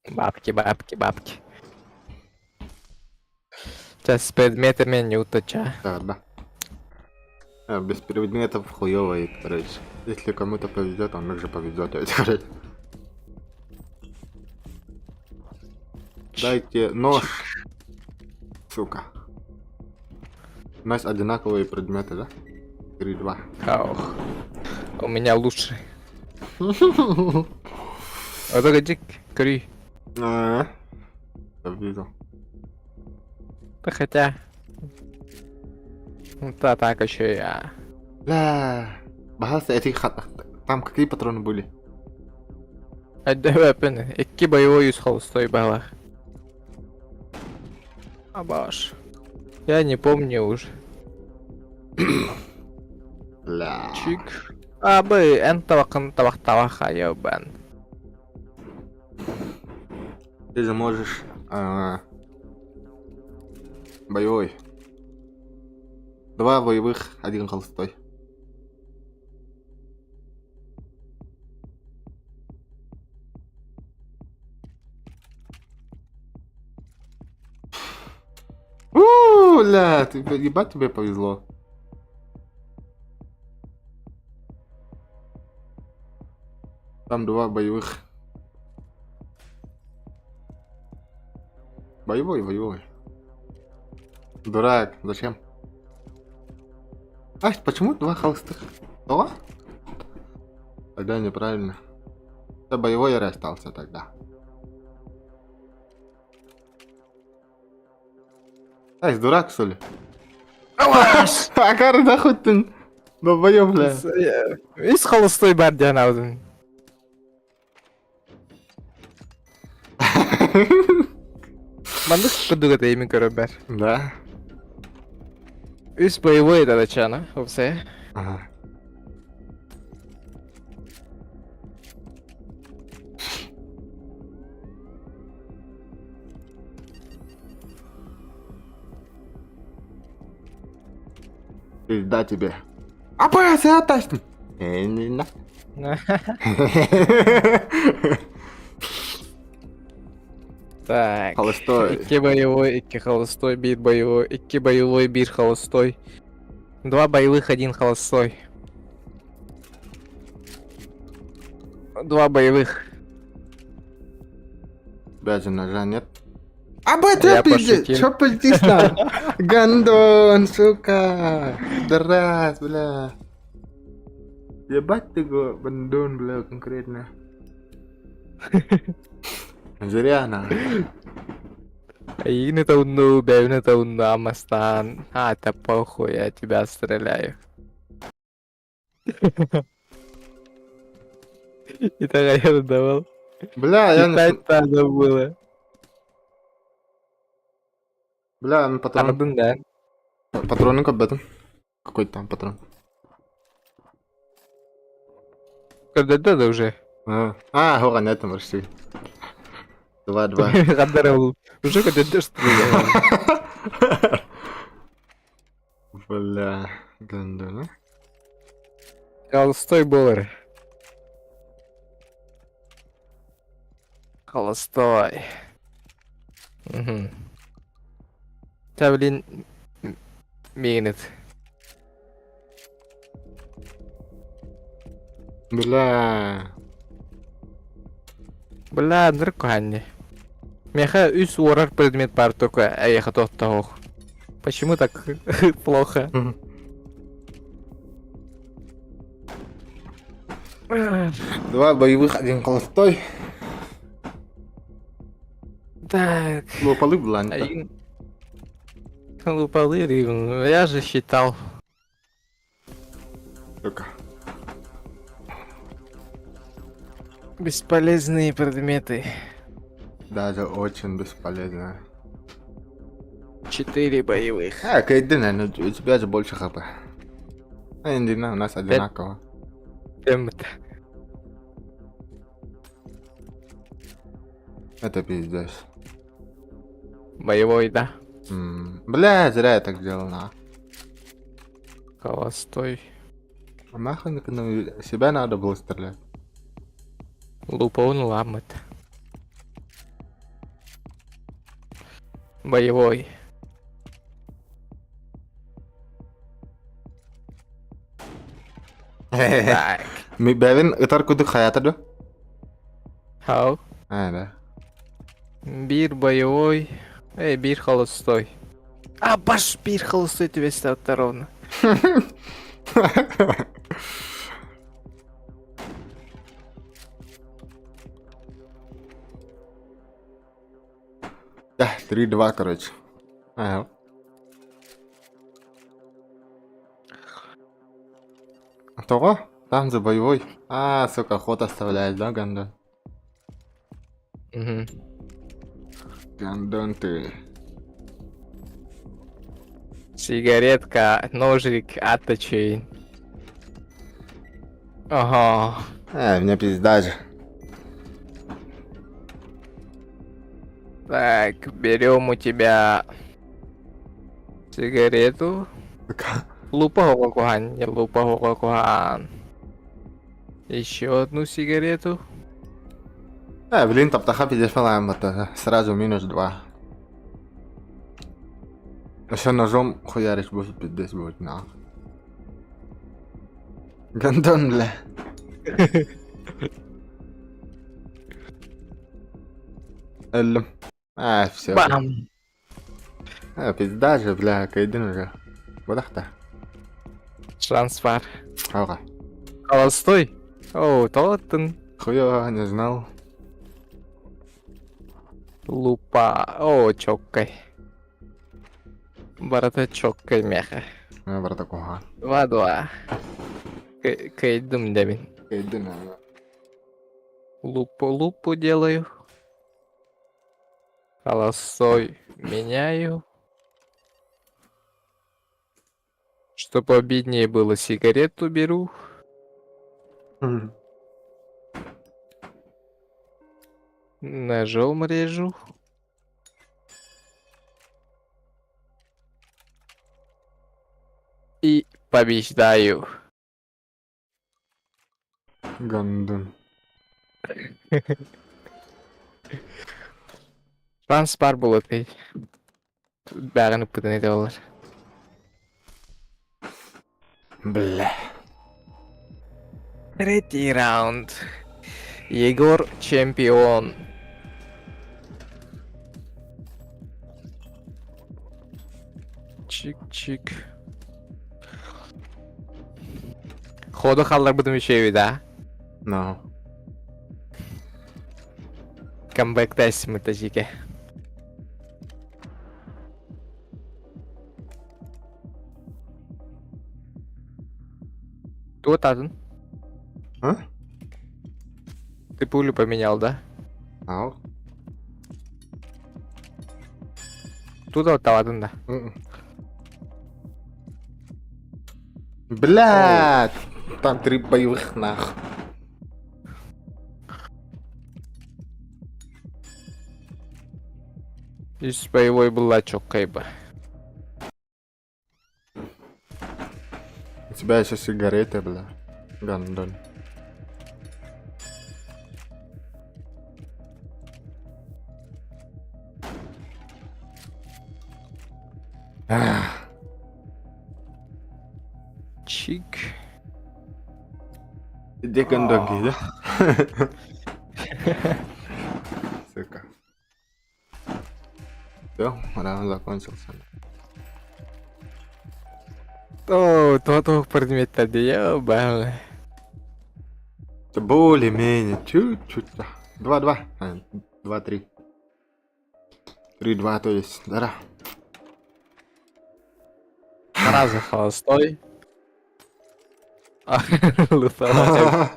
Бабки, бабки, бабки. Сейчас с предметами не уточа. Да. Без предметов хуёво, и, короче. Если кому-то повезет, он также повезет, короче. Дайте нож. Сука. У нас одинаковые предметы, да? 3-2. Ох. У меня лучше. Вот только дик, кри. Я видел. Да хотя. Да так еще я. Бля. Бахался этих хатах. Там какие патроны были? Weapon. Iki боевой из холстой балах. Абаш. Я не помню уже. Бля. Чик. Абы, энтавакан тавахтаваха, ёбан. Ты же можешь... боевой. 2 боевых, 1 холстой. Бля, ебать тебе повезло. Там 2 боевых. Боевой. Дурак, зачем? Почему 2 холстых? Что? Тогда неправильно. Это боевой я остался тогда. Дурак, что ли? А карда хоть ты долбоёб, бля. Из холостой бардиан ауден. Мандык кудугата ими көрөбөр. Да. Үс боевой да чана, все. Ага. Да тебе. АПС, я тащу. Не. Так. Холостой. Икки боевой, икки холостой, бит боевой, икки боевой, бит холостой. 2 боевых, 1 холостой. 2 боевых. Даже ножа нет. АБ, Я ты пиздец, пошутил. чё пиздишь там? Гандон, сука. Драс, бля. Ебать ты го, бандон, бля, конкретно. Зря на. Ин это унну, бэвн это унну, амастан. Это похуй, я тебя стреляю. И так я давал. Бля, я не... Читать надо было. Бля, ну патрон. Ардын, да? Патроны как бетон. Какой там патрон? Когда да уже. Гора нет, там почти. 2-2. Гадарал. Уже когда ты стрелял. Бля, гандон, Холостой болар. Холостой. Угу. Блин, мигнет. Бля. Бля, нырканни. Меха үс орар предмет бар только ехать от того. Почему так плохо? Два боевых, один холостой. Так. Лопалы бланка. Один. Лупалы, я же считал. Сука. Бесполезные предметы. Даже очень бесполезно. 4 боевых. Кайдена, ну у тебя же больше хп. Индина у нас одинаково. Темто. Это пиздец. Боевой, да. Бля, зря я так делал, на. Холостой. Нахуй ну, себя надо было стрелять. Лупон ламет. Боевой. Так. Бевин, итар куду хаята да? Хау. Да. Бир боевой. Бир холостой. А, баш, бир холостой тебе стал ровно. Да, 3-2, короче. Ага. Того? Там за боевой. Сука, ход оставляет, да, гандон? Угу. Гандон ты. Сигаретка, ножик, атачейн. Ага. Мне пизда же. Так, берем у тебя сигарету. Лупа Гокухан, не лупа Гокухан. Еще одну сигарету. Блин, топтаха пиздец палаем, это сразу минус 2. Еще ножом хуярить будет, пиздец будет, на. Гандон, бля. Эллем. Все. Бам! Пизда же, бля, кайден уже. Водахта. Трансфер. Ага. Холостой? О, Тоттен. Хуя, не знал. Лупа. О, чоккой. Барата чоккой меха. Брата куга. 2-2. Кейдум демин. Кайден, Лупу делаю. Холостой меняю. Чтобы обиднее было, сигарету беру. Ножом режу. И побеждаю. Гандон. Трансфер был ты. Бәрін ұппыдын еді олар. Бля. Третий раунд. Егор чемпион. Чик-чик. Ходу қалдар бұдым үшеуі, да? No. Камбэктайсың мұта жеке. Тут один. А? Ты пулю поменял, да? Ау. Тут вот один, да. Блядь! Там 3 боевых нах. Здесь боевой была чоккой бы. Тебя еще сигареты, бля. Гандон. Чик. Иди гандонки, да? Сука. Все, раунд закончился. О, тот предмет-то ебаный. Это более-менее, чуть-чуть. 2-2. 2-3. 3-2, то есть, да. Раза холостой. Луфалай.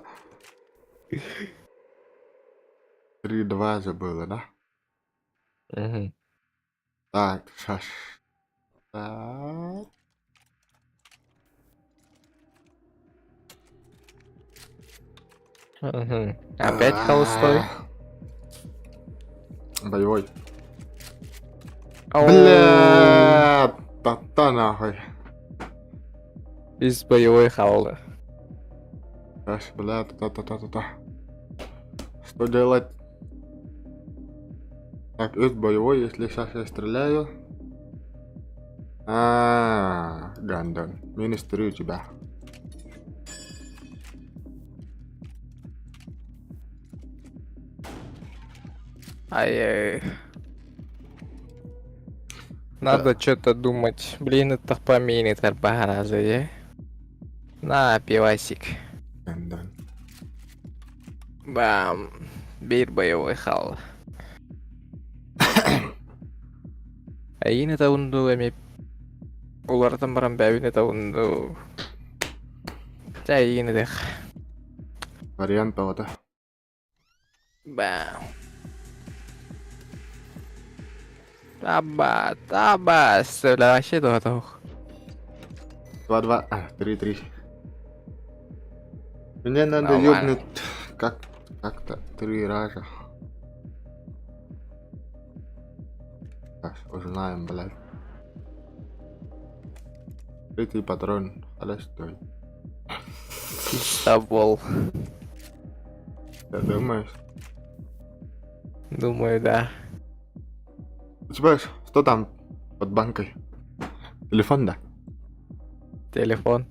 3-2 же было, да? Мгм. Так, сейчас. Так. Мгм. Опять холостой. Боевой. Ау. Бля, та нахуй. Из боевой хаулы. Сейчас, бля, та. Что делать? Так, из боевой, если сейчас я стреляю. Гандон. Минус 3 у тебя. Ай-яй. Надо что-то думать. Блин, это поменит раза, я. На, пивасик. Гандон. Бам. Бир боевой хал. Айин это унду эми. Улардан баран бәбин это унду. Айин это. Вариант повода. Бам. Таба, стреляй вообще то. 2-2. 3-3. Мне надо Нормально. ёбнуть как-то 3 раза. Сейчас узнаем, блядь. Третий патрон. Холостой. Пистабол. Ты думаешь? Думаю, да. У тебя что там под банкой? Телефон, да? Телефон.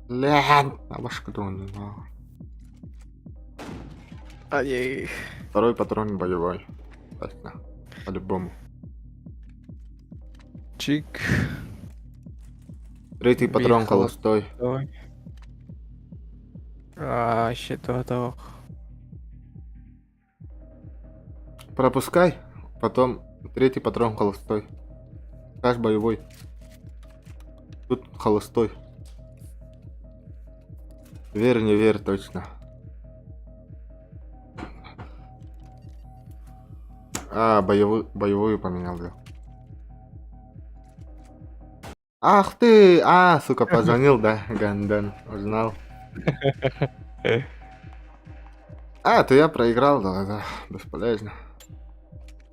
Блядь, а ваш кто не знал. Ай. Второй патрон боевой. Точно. По-любому. Чик. Третий патрон Въехала. холостой. Давай. А, то. Пропускай. Потом третий патрон холостой. Каш боевой. Тут холостой. Верь, не верь, точно. Боевую поменял, да. Ах ты! Сука, позвонил, да, Гандон, узнал. То я проиграл, да, бесполезно.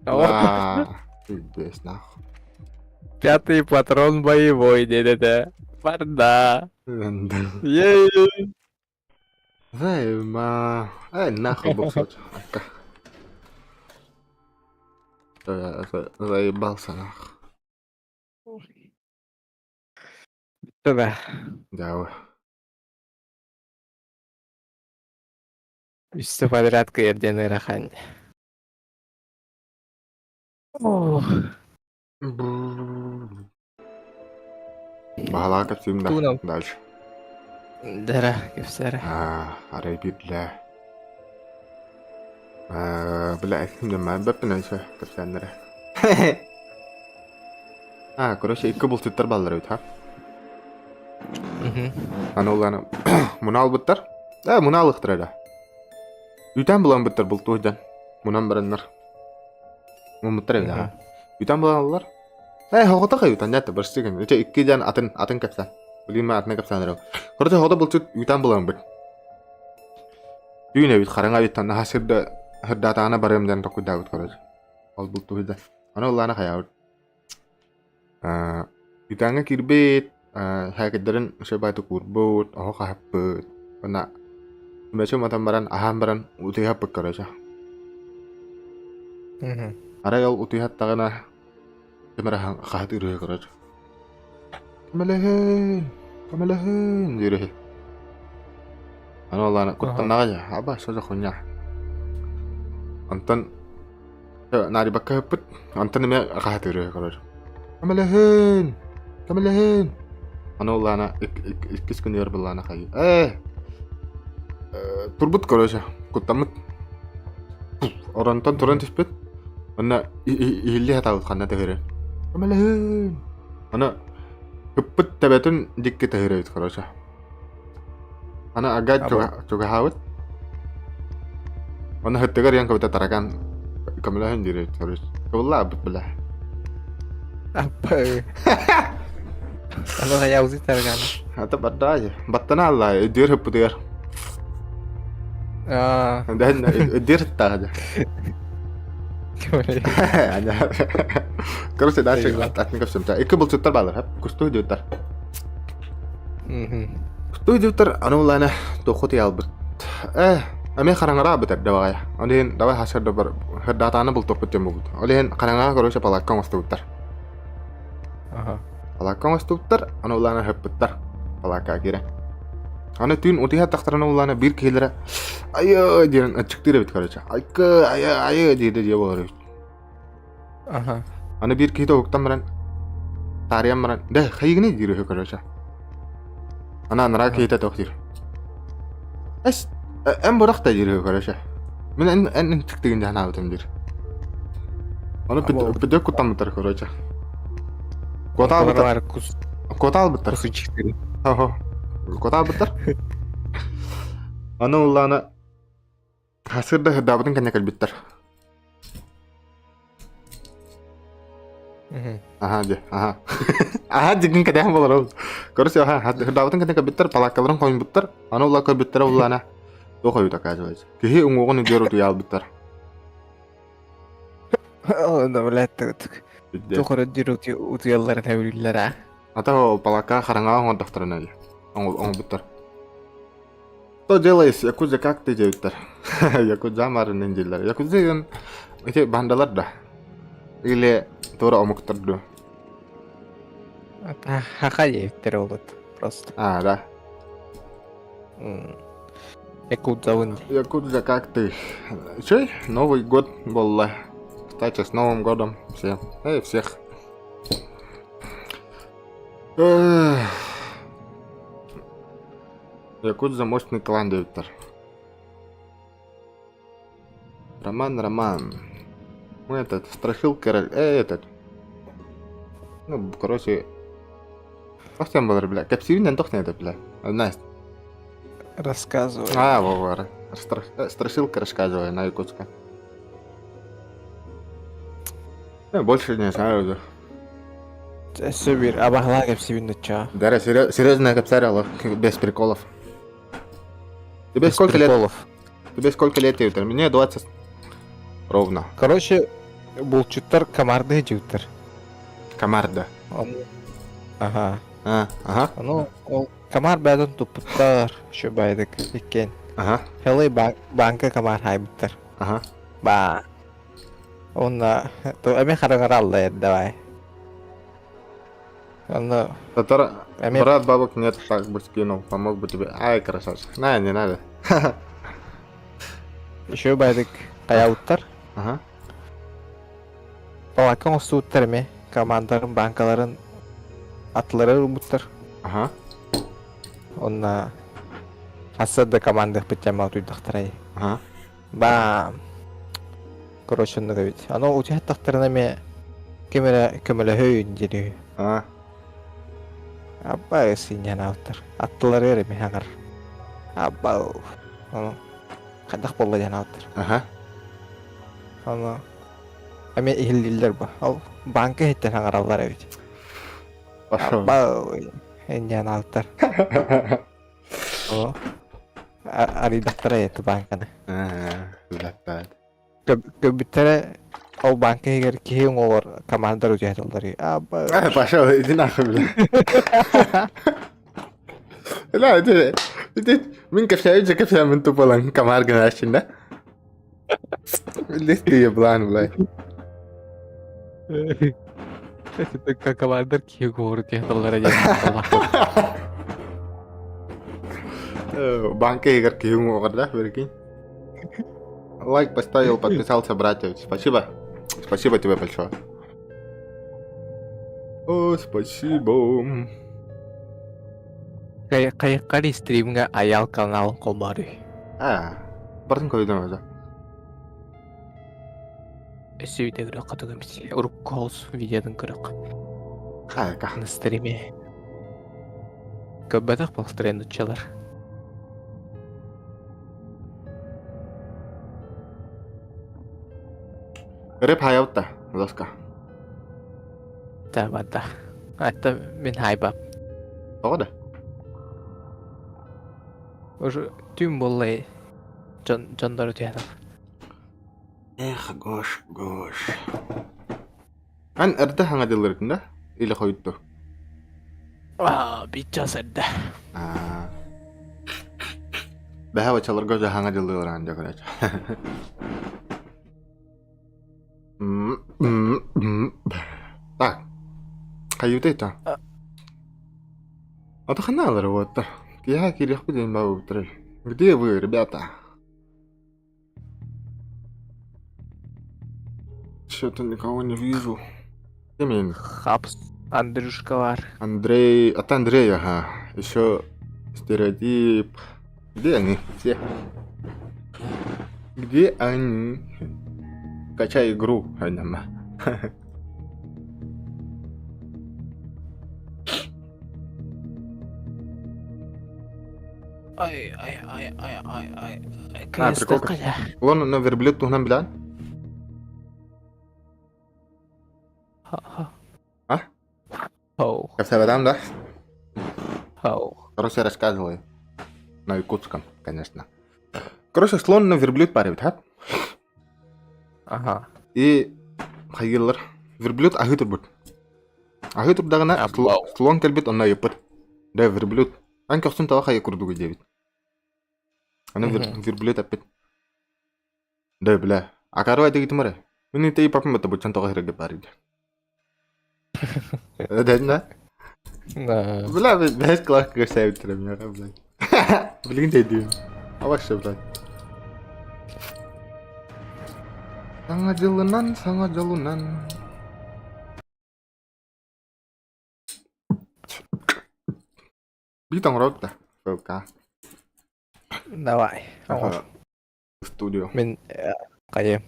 О, Пиздец, нахуй. пятый патрон боевой, да. Барда. Гандон. Ей. Нахуй боксот. Я заебался, нахуй. Да. Да, Все подряд каердены рахан. Багала каптим, да. Тунам. Дальше. Дара, кефсара. Арабидле. Блядь, лما баппина еще каптяннары. Короче, икі бұлтыттар баллар өт, Ануланы мұнал бұттар? Мұнал ұқтырады. Үйтен бұлан бұттар бұл туыдан. Мұнан бараннар. Мұн бұттар еді, Үйтен бұлан алылар. Хоғыта қай үйтен жәтті бірістеген. Өте үкі жан атын кәпсен. Білейін ма атына кәпсен әрі. Короче, хоғыта бұлтыт үйтен бұлан бұт. Үйіне бүт қараңа бүттен хасырды хырдатағына барым жан тоқы да бұт, короче. Ол бұл туыдан. Ануланы қай ауыт. Үйтенге кірбет. Häkederin şey baytı kurbut, oho kahput. Bana Meşe matambaran aham baran utiha pekaraja. Ara yol utiha tagana kemerahan kahat iruhe karaja. Kemelehin diruhe. Ano Allah kutan aja, apa saja konya. Antan nari bakka hepet, antan me kahat iruhe karaja. Kemelehin. Ano Allah na ikis kunir belana kayu. Turbut karaja, kutamut. Orantan turan tispet. Ana ihilli hataw kanna teheren. Kemelehin. Ana hepet tabetun dikki teheret karaja. Ana agak juga hawat. Ana hettegar yang kau tarakan kemelehin diri terus. Kau abet belah. Apa? Ano kaya usi talaga? Hata badda aja. Battana Allah, dir hepet dir. Dan dir ta aja. Aja. Kalau sudah sih atni ka semta. Ikut bul sutar balar hap. Kustu jutar. Kustu jutar anu lana to khoti albert. Ame kharanga rabet dawaya. Olin dawa hasar dabar hadata ana bul topet jemut. Olin kharanga karo siapa lakang wastu utar. Lakang wastu utar anu lana hepetar. Palaka kira. Ana tün utiha taktarana ulana bir kelera. Ayo diyen açık dire bit karaca. Ayo diye diye bağırıyor. Ana bir kito huktam maran. Tariyam maran. Dah kayıgını dire karaca. Ana nara kita toktir. En borak da dire karaca. Min en çıktığın cana utam dir. Ana pide kutam mutar karaca. Kotal bitar. Kusu çıktı. Kota betar. Anu ulana hasil dah dapatin kan nyakal bitar. Aha aja, aha. Aha jengin kadang bolor. Terus ya dapatin kan nyakal bitar palak kalorang koin bitar. Anu ulana kau bitar ulana. Tuh kau tak aja aja. Kihi ungu kan jero tu yal bitar. Oh, udah meletak. Tuh kalau jero tu yallar tawillar ah. Atau palaka karanga ngontak terana aja. Он бутар. Что делаешь? Якуза как ты делаешь? Якуза марин инжилар. Якуза он эти бандалар да. Или тора омуктар да. Хакай теролот просто. Да. Якуза он. Якуза как ты? Чей? Новый год был. Кстати, с Новым годом всем. Всех. Якудза мощный клан Виктор. Роман. Ну этот, страшилка, этот. Ну, короче. Как там было, бля? Капсивин не тухнет, бля. Настя. Рассказывай. Вова. Страшилка рассказывай на якутском. Я больше не знаю. Субир, абахла капсивин ча. Да, серьезная капсарила, без приколов. Тебе Без сколько приколов. лет? Тебе сколько лет, Виктор? Мне 20 ровно. Короче, булчуттар камарды жутар. Комарда. Ага. Ага. Ну, ол камар бәден тупуттар, şu байдык екен. Ага. Хелый банка камар хайбыттар. Ага. Ба. Онна, то эме харагар алла давай. Онна, Татар, эме брат бабок нет, так бы скинул, помог бы тебе. Ай, красавчик. Не надо. şu байдык каяуттар. Ага. Палакан остуттар эме, командарын, банкаларын атлары умуттар. Ага. Онна асада командах пытямал туйдахтарай. Ага. Ба. Короче, он говорит, оно у тебя тахтарнаме кемеле хöyün жери. Ага. Абба синян автор. Атлары эме хагар. Абба. Оно кадах болла жана автор. Ага. Оно эме ихиллилер ба. Ал банка хеттен хагар аллар эбит. Абба. Энян автор. О. Ари дактара ет банканы. Лапад. Көбүттөрө Ол банка егер кейін олар командар өтетілдер. Аба. Пошел, иди нахуй, бля. لا دي من كيف من تبلان كمار جناشين ده ليش تي بلان بلاي Это командар кейін олар өтетілдер aja. банка игр киум да прикинь. Лайк поставил, подписался, братья. Спасибо. Спасибо тебе большое. О, спасибо. Kayak di stream nggak ayal kanal Komari. Бартын көйдөн өзі. Видео көрөк катыгымыз. Урук колс видеодон көрөк. Кайка. На стриме. Көбөтөк бол стрендчилер. Рэп хаявта, ласка. Табада. Это мен хайбап. Тоғыда? Уже түн боллай жандар өтеді. Эх, гош. Ан әрді хаңа делердің да? Или қойытты? Битча сәдді. Бәхі бачалар көзі хаңа делер анда көрәч. Так. Қайыуды айта. Отдоханалар вот. Я кирих будем баутры. Где вы, ребята? Что-то никого не вижу. Именно. Хапс, Андрюшка бар. Андрей... От Андрея, ага. Еще стереотип. Где они все? Где они? Качай игру, Анема. Ай. Прикол. Вон на верблюд тугнан билан? Хоу. Как все там, да? Хоу. Короче, рассказывай. На якутском, конечно. Короче, слон на верблюд парит, а? Ага. И хайгылар. Верблюд ахы турбут. Ахы турдагана слон келбит онна япыт. Да верблюд. Ан көхсүн тава хай курдугу дебит. Ана верблюд аппет. Да бля. Акарва дегит маре. Мини тей папам бата бучан тава хиреге парит. Да? Бля, бля, класс как сейв трем, бля. Блин, ты дим. А вообще, бля. Sangat jalunan. Битон рот-то, ФК. Давай. В студию. Мен кайым.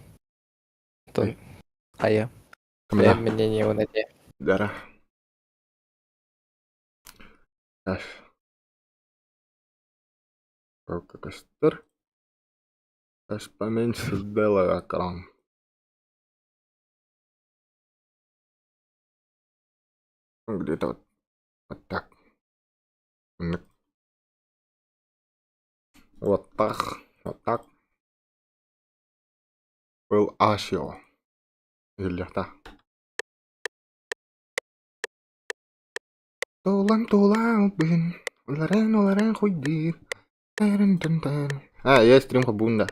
Тон кайым. Камера. Мне не унаде. Дара. Аш. ФК кастер. Аш поменьше сделаю экран. Где-то вот так. Вот так. Был Ашио. Или так. Тулан, блин. Лорен, хуйдир. Я стрим хабунда.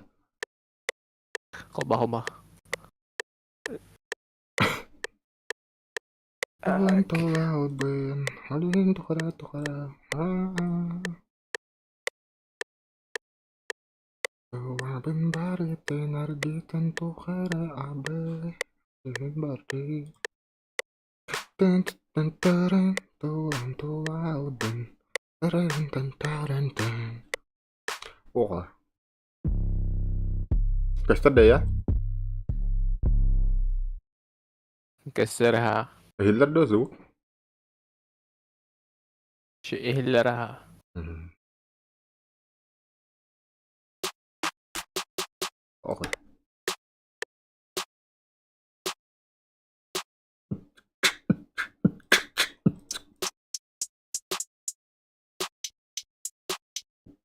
Хоба. Тулан, блин. Алин, тухара. Tuhan bari tenargi tentu khara abe bari tentaren tuan tuauden tentaren. Wah. Kaster deh ya. كسرها. Hitler dozu. شيء هلرها. Oke.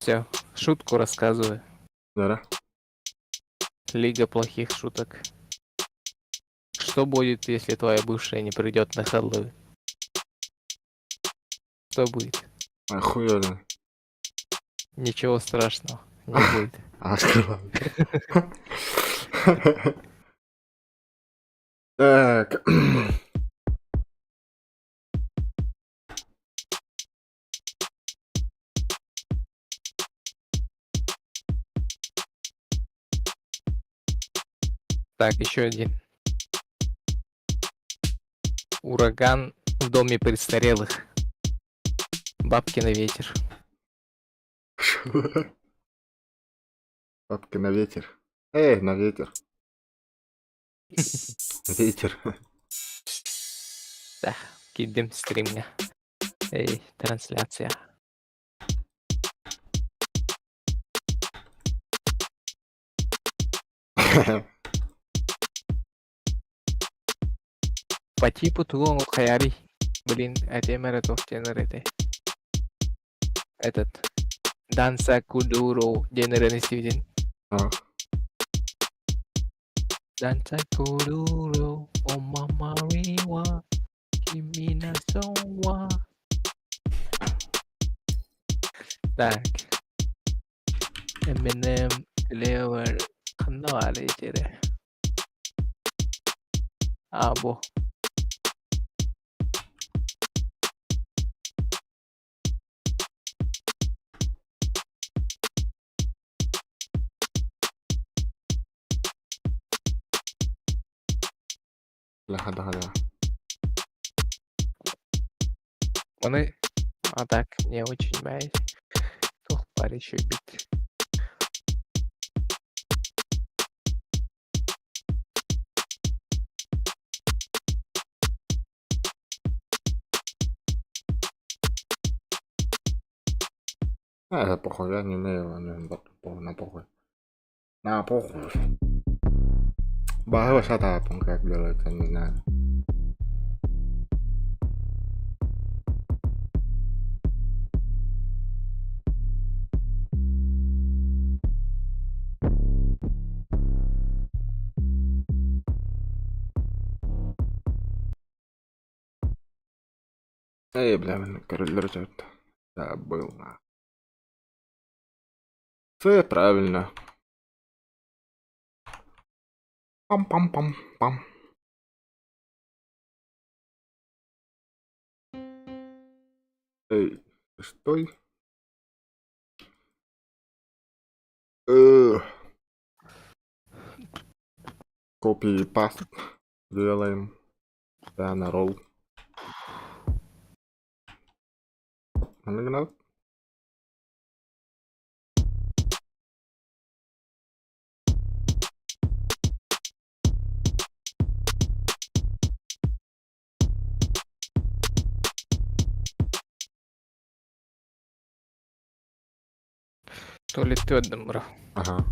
Все, шутку рассказываю. Дара. Лига плохих шуток. Что будет, если твоя бывшая не придет на Хэллоуин? Что будет? Охуенно. Ничего страшного не будет. Открываю. Так. Так, еще один. Ураган в доме престарелых. Бабки на ветер. Бабки на ветер. Эй, на ветер. Ветер. Да, кидем стримня. Эй, трансляция. По типу туон хаяри. Блин, это генераты. Этот. Данса Кудуро генеральный виден. А, Данса Кудуро, о мама риwa, кимина соwa. Так. Eminem, Clever, канале тере. Або. да. Вони. А так, не очень мають. Тох пари еще бит. Это похуй, я не умею, на похуй. На похуй. Bahasa apa как делается, не знаю. Эй, бля, король что-то забыл. Все правильно. Пам-пам-пам-пам. Эй, стой. Копии паст делаем. Да, на ролл. Нагнал. То ли ты одному. Ага.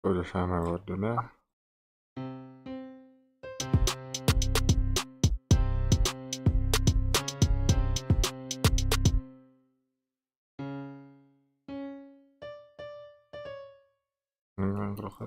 То же самое вот, да? Трохи.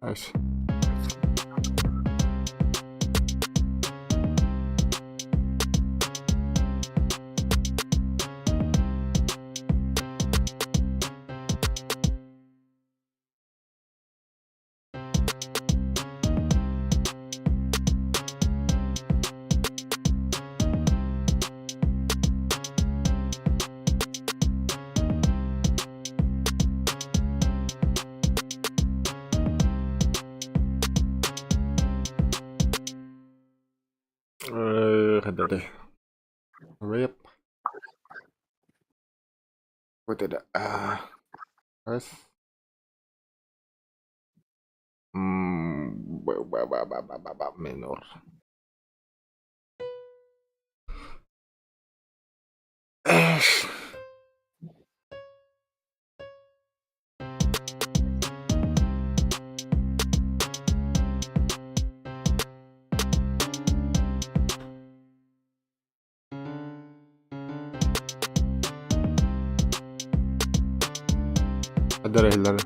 Nice. Ada deh. Rip. Gue tidak. Terus. Minor. Ada deh, hilal.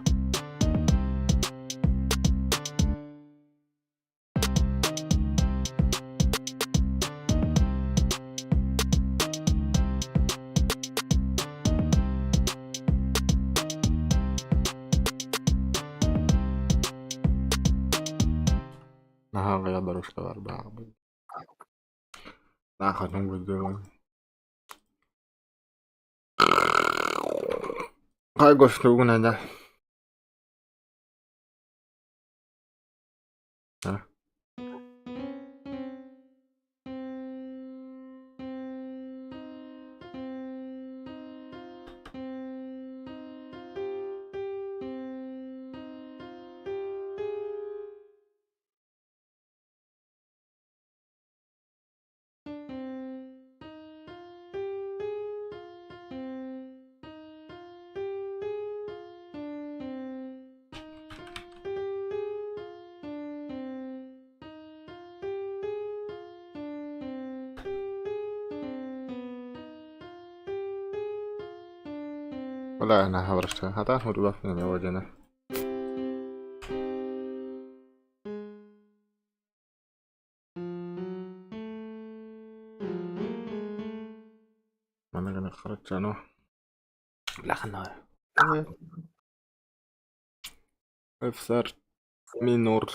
Nah, kayak baru keluar banget. Nah, kan nunggu dulu. Kayak gue setuju aja. Hah? ولا أنا هورشتها هذا هو الوقت من وجهنا. mana kena kerja no belakang F minor.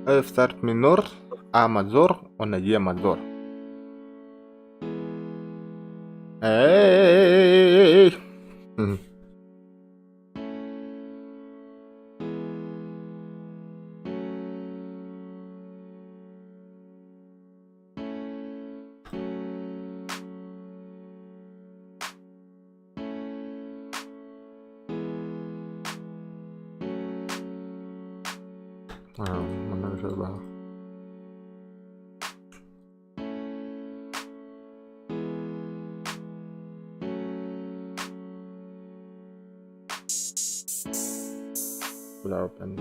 F minor A mayor o Y mayor. Mana bisa bang? Udah open.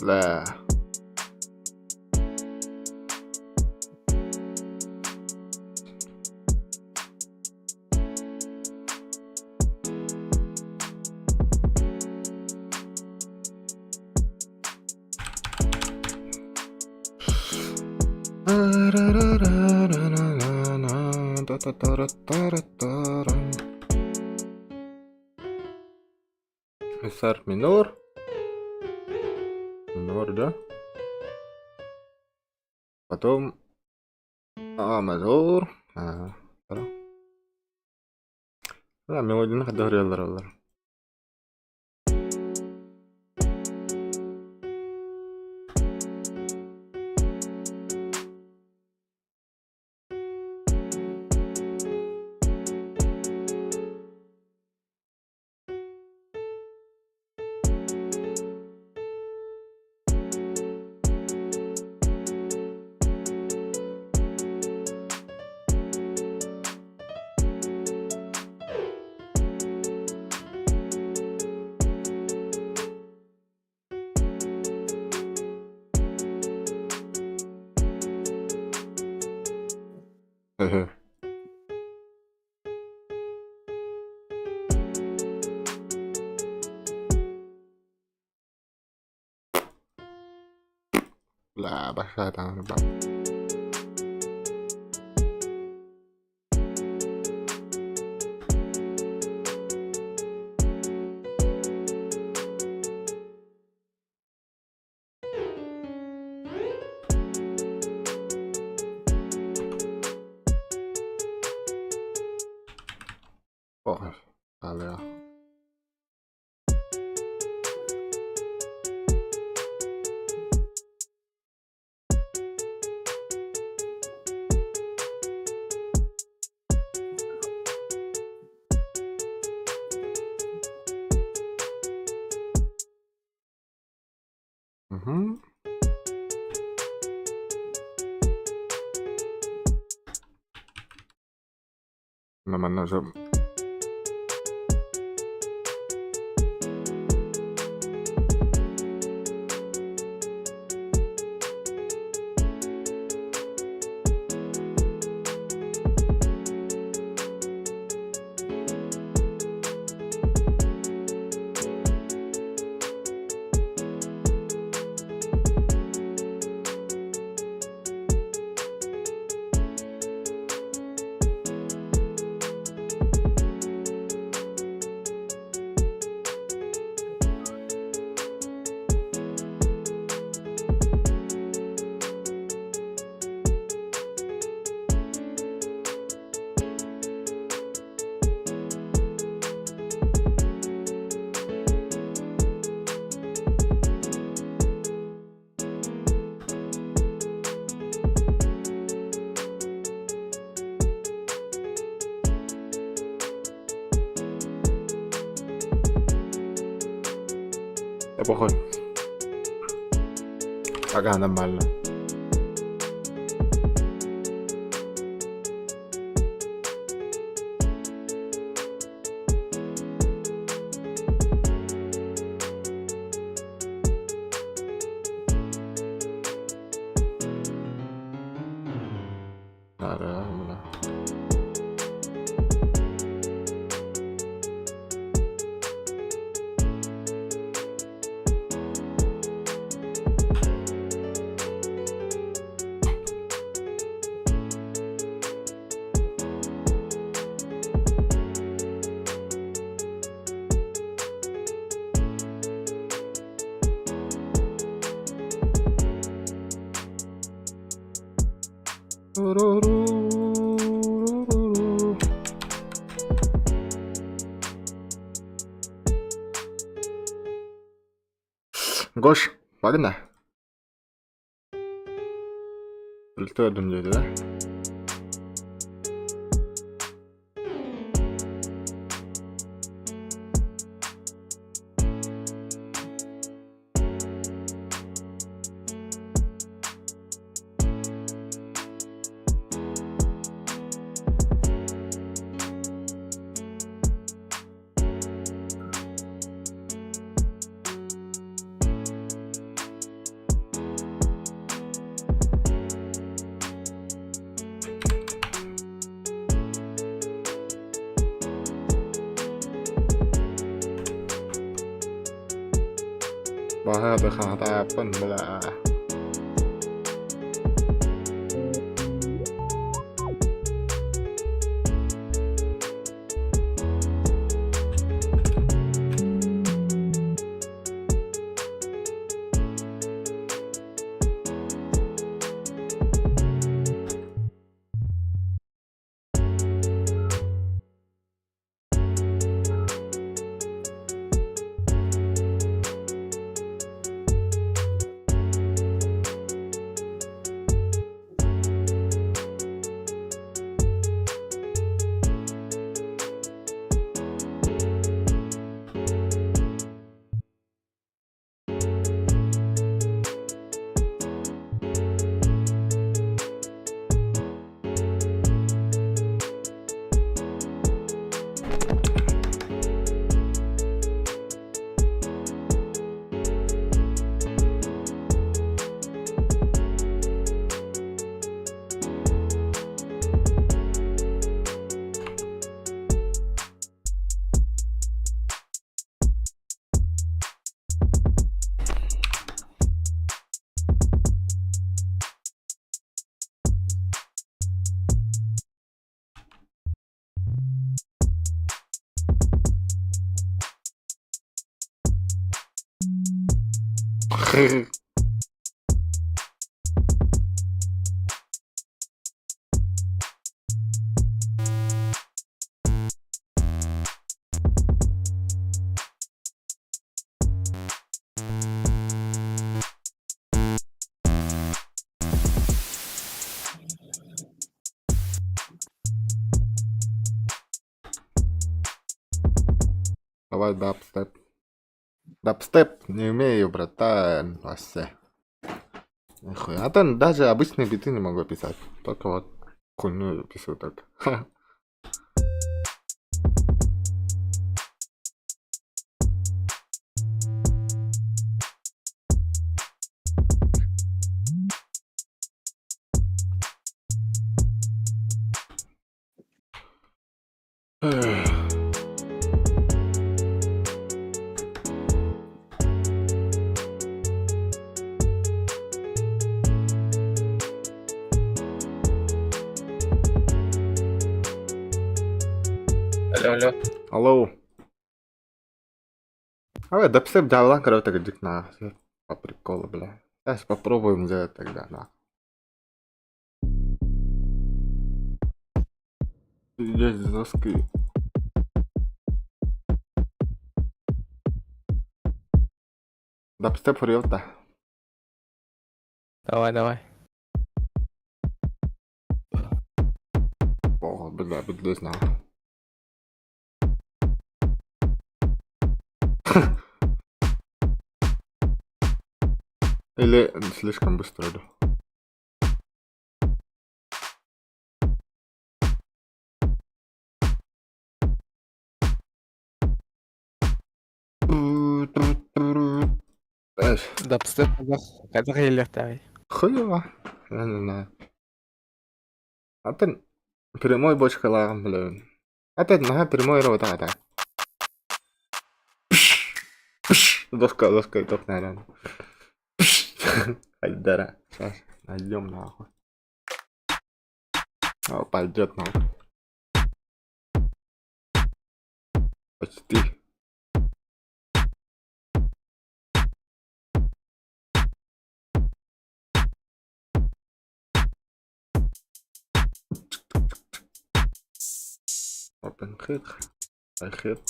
Lah. Besar minor. Minor, да? Потом мажор. Да, мелодияны кадда көрүлөр алар. Lah, bahasa tangan bang. Oh, salah. Mana zo. Pohon agak normal lah. Ada mana? Gosh, bagna. Filter dun jadi lah. Bahaya berkata pun belah. Давай дабстеп. Дабстеп не умею, братан, вообще. Нихуя. А то даже обычные биты не могу писать. Только вот хуйню пишу только. Алло. Алло. Давай дабстеп давай, короче, так на. По приколу, бля. Сейчас попробуем сделать тогда, на. Здесь доски. Дабстеп врет-то. Давай. О, бля, буду знал. Или слишком быстро иду. Дабстеп когда хайлертай. Хуево. Я не знаю. А ты прямой больше халаган, блин. А ты на прямой вот это. Доска и топ, наверное. Айдара. Сейчас найдем нахуй. О, пойдет нахуй. Почти. Open hit. I hit.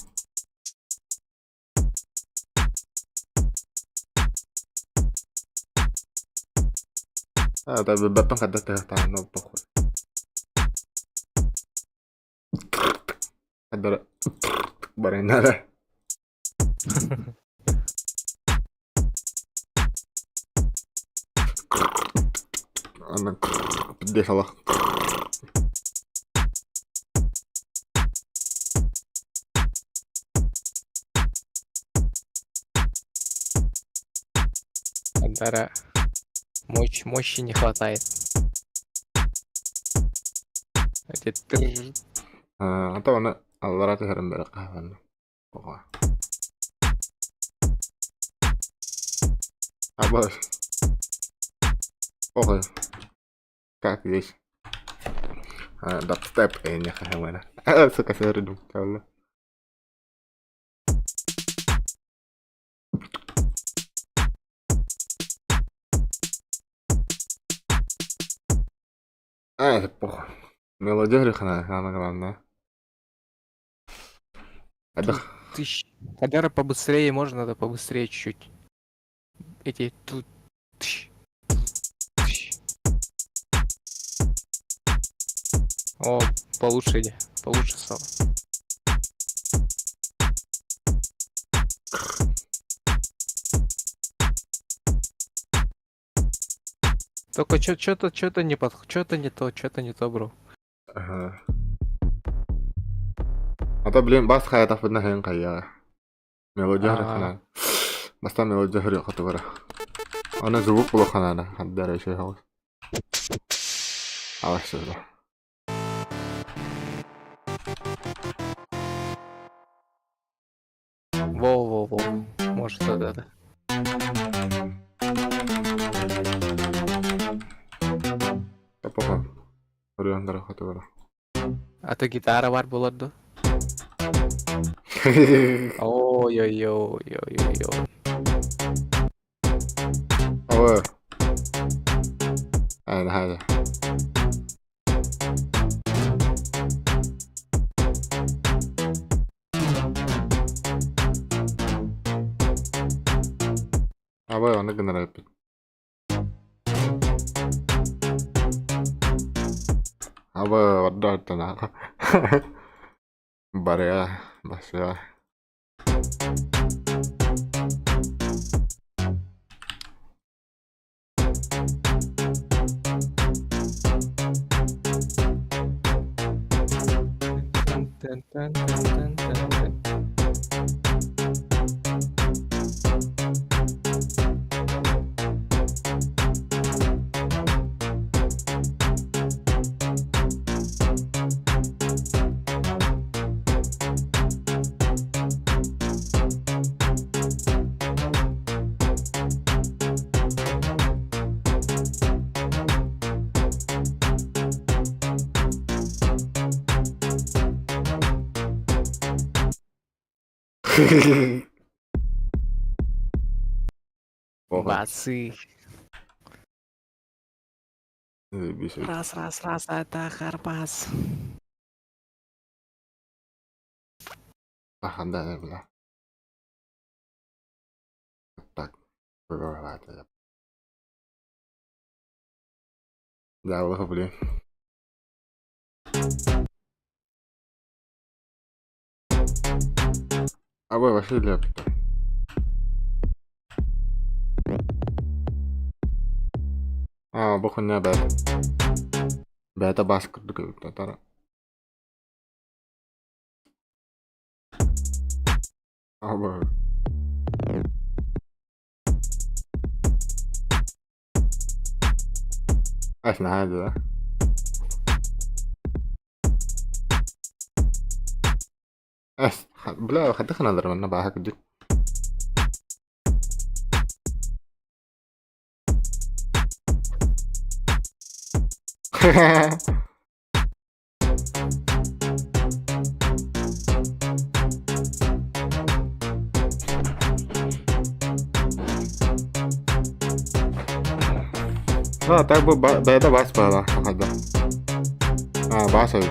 А, да, потом когда ты там, ну, похуй. Айдара. Баринара. Она подъехала. Андара. Мощи не хватает. А то она аллара тихарен бера кахван. Похуй. Абаш. Похуй. Как здесь? Дабстеп не хахамана. Сука, сверду. Чавла. Похуй. Мелодия грехна, самое главное. Кадара побыстрее можно, надо побыстрее чуть-чуть. Эти тут. О, получше стало. Только что-то не что-то не то, бро. Ага. А то, блин, бас хаятов одна хен кая. Мелодия грехна. Баста мелодия греха товара. Она звук плохо надо. Отдара еще хаос. А что это? Во. Может, да. Да похуй. Вариант греха товара. А то гитара бар болады. Ой. Абай оны гынар өппіт. Абай орда артан аға. Барыға, басыға. Тын, тын, тын, тын, тын, тын. Басы. Bisa. Раз, это Карпас. Ah, anda ya belah. Tak. Berapa ya. Jauh boleh. Apa masih lihat? Bukannya beta basket gitu, tara. Apa? Nah aja. بلا خدخنا نظر من بقى هكذا. لا طيب بقى بس بقى هذا. بس.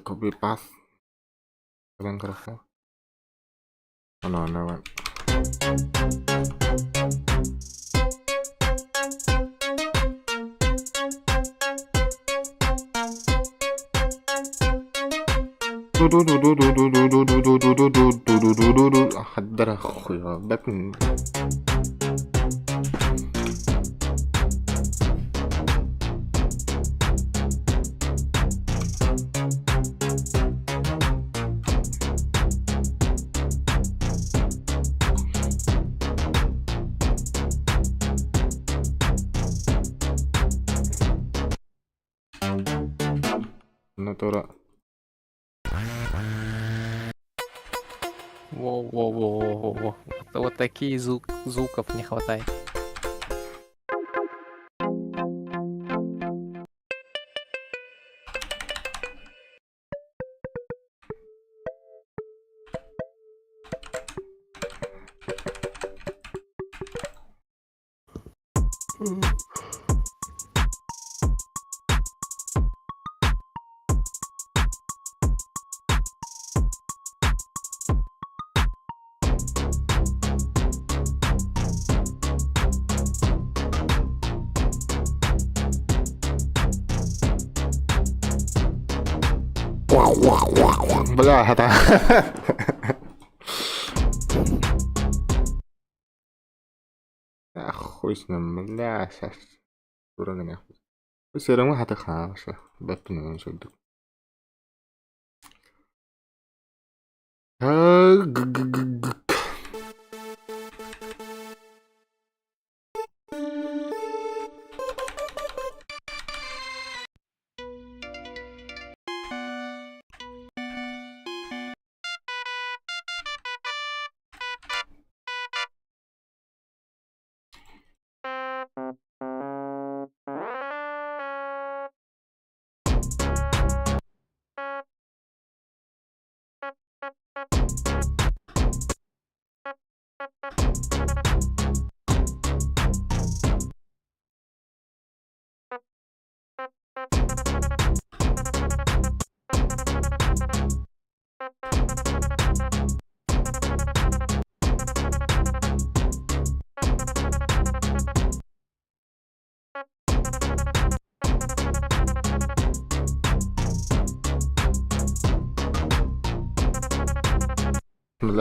Copy paste kalian kerasa no wait. حضر اخويا بكن натура. Во-во-во-во-во. Вот такие звуков не хватает. Бля, это... Хуй с ним, бля, сейчас. Дурак нахуй. Все равно это хорошо. Бэпну, что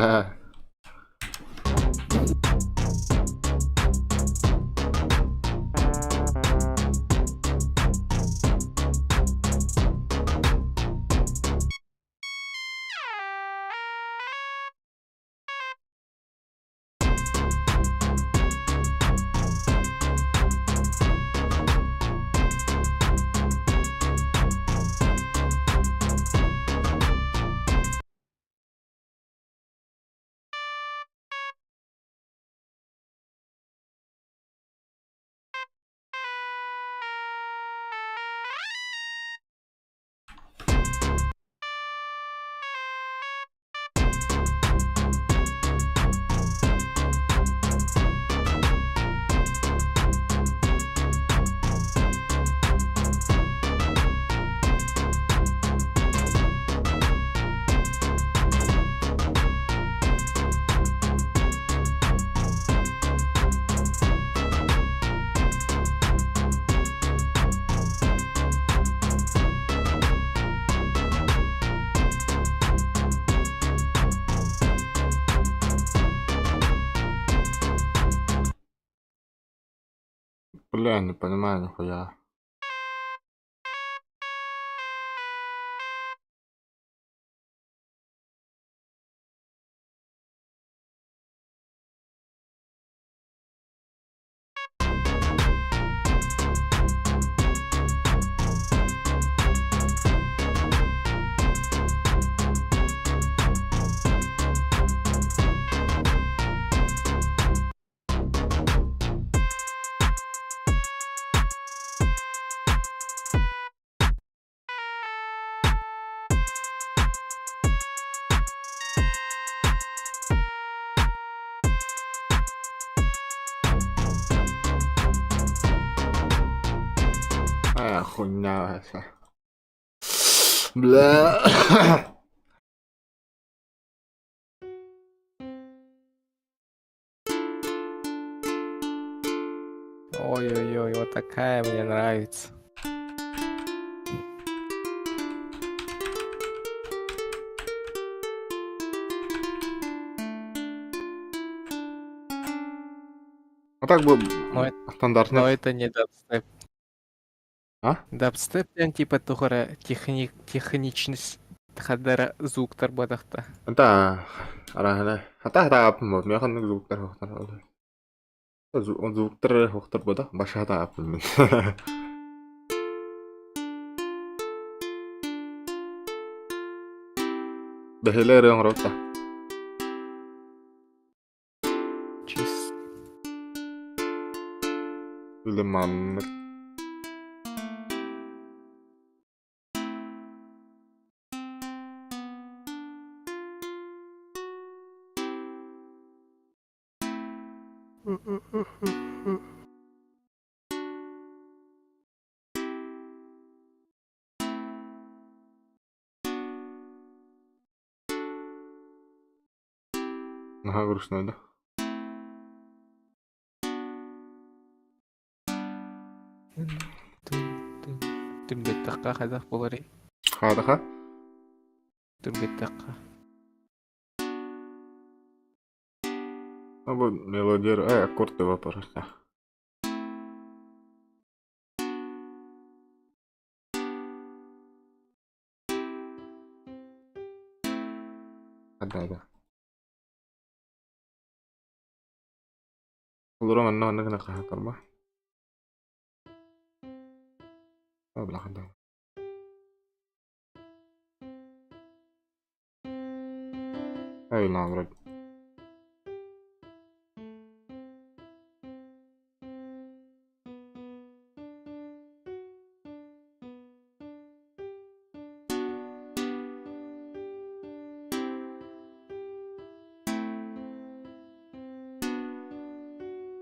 لا. Бля, не понимаю нихуя. Хуйня это. Бля. Ой-ой-ой, вот такая мне нравится. А так бы Но это, стандартный. но это не дабстеп. А? Дабстеп тен типа тухара техничность хадара звуктар бадахта. Это арахне. Хата апмод. Мяхан звуктар хохтар. Звуктар хохтар бода. Баша хата апмод. Бехелер yang rota. Чис. Лиман. Ага, грустно, да? Түргеттаққа қазақ болар ей. Хадаха? Түргеттаққа. Абы мелодия, аккорды бар просто. Да. Uluru manno anna kana qaha karba. Abla khanda. Ay namrad.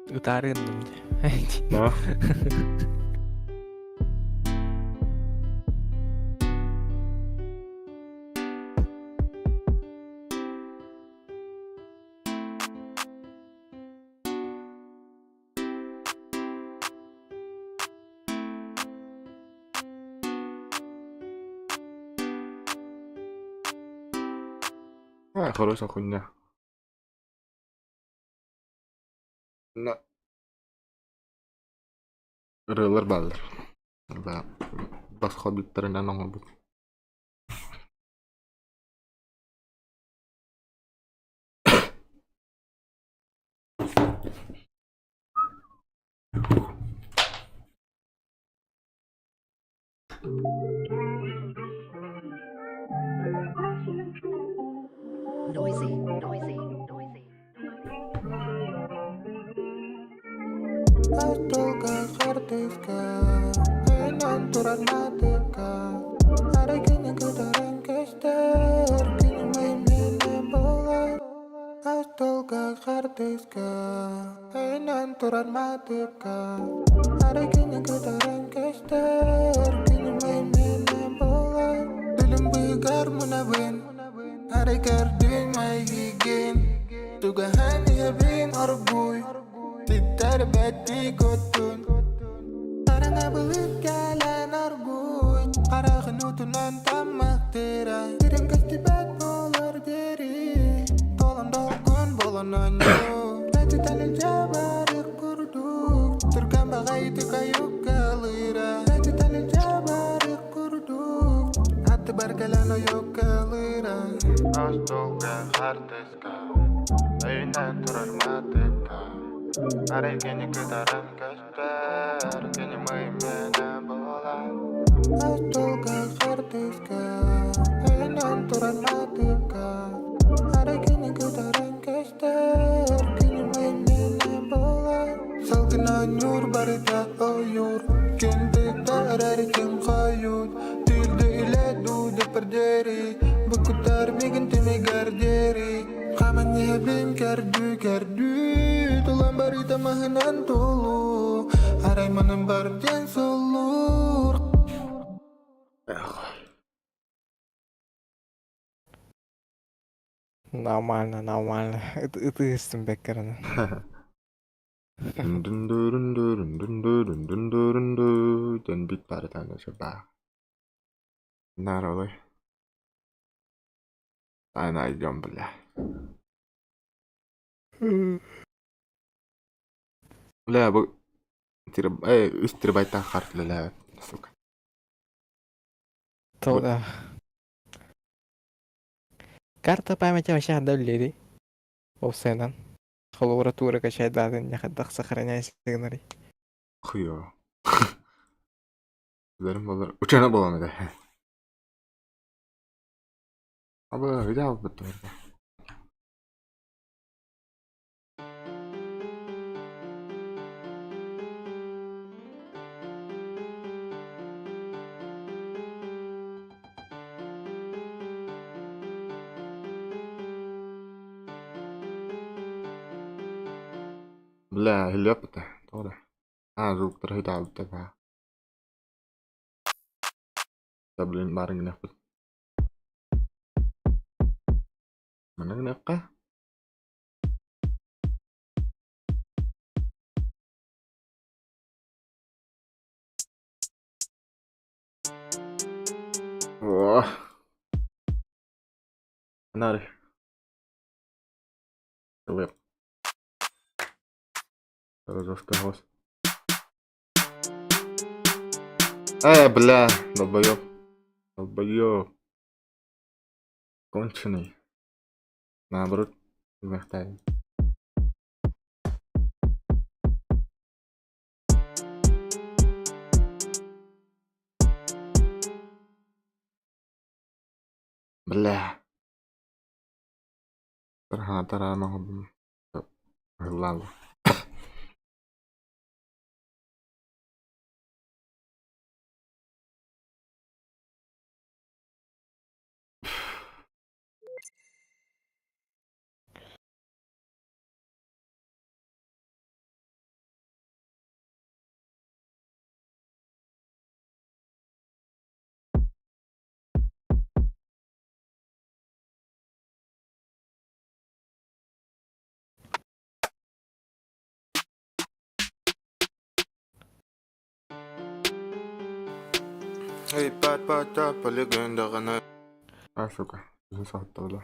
Utareun. Nah, خلاص اخونا. لا، reuler baler. Ba Pas hobbit terendah nongol. Noisy, noisy, noisy. Astolga Kartiska, Enanturan Matika, Aregini Gudaren Kester, Kini Maimene Bola, Astolga Kartiska, Enanturan Matika, Aregini Gudaren Kester, Kini Maimene Bola, Dilim Bigar Munawin, Aregar Din Mai Higin, Tugahan Yabin Orbuy, Titar Betty Gotun, Para Nabulit Galan Orguy, Para Kanutunan Tamak Tira, Tirim Kastibat Bolar Diri, Tolan Dokun Bolonanyo, Tati Talil Jabarik Kurduk, Turkamba Kaiti Kayuk Galira, Tati Talil Jabarik Kurduk, Ati Bargalano Yok Galira, Astolga Harteska, Ayunan Turar Mateka, Aregini Gudaren Kester, Kini Maimene Bola, Astolga Harteska, Ayunan Turar Mateka, Aregini Gudaren Kester, Kini Maimene Bola, Salgina Nyur Barita Oyur, Kente Tarari Kayut, Tilde Ile Dude Perderi, Bukutar Migin Timi Garderi, Kamanya Heblim Kardu, Tulang Barita Mahanan Tulu, Harai Manembar Jen Sulur. Нормально. Это истинбек karena. Dan big pada tanda coba. Benar oleh. Ana jam belah. لا استرباي تاخرت لا سوق. Tuh dah. Карта памяти вообще отдалили. Овсенан. Колоратура качает даты, не ходах сохраняй сигнали. Хуё. Зарим болар. Учана боланы да. Аба, видал бутур. Бля, хилёпта. Тода. Звук терхидал така. Таблин барeng nafut. Mana nakah? Wah, menarik. Lihat. Terus ke host. Бля, долбоёб. Конченый. Наоборот, вмахтай. Бля. Ternyata emang lalu. Эй, пат-пат-та, полегенда гана. А, сука, uzun saatte olla.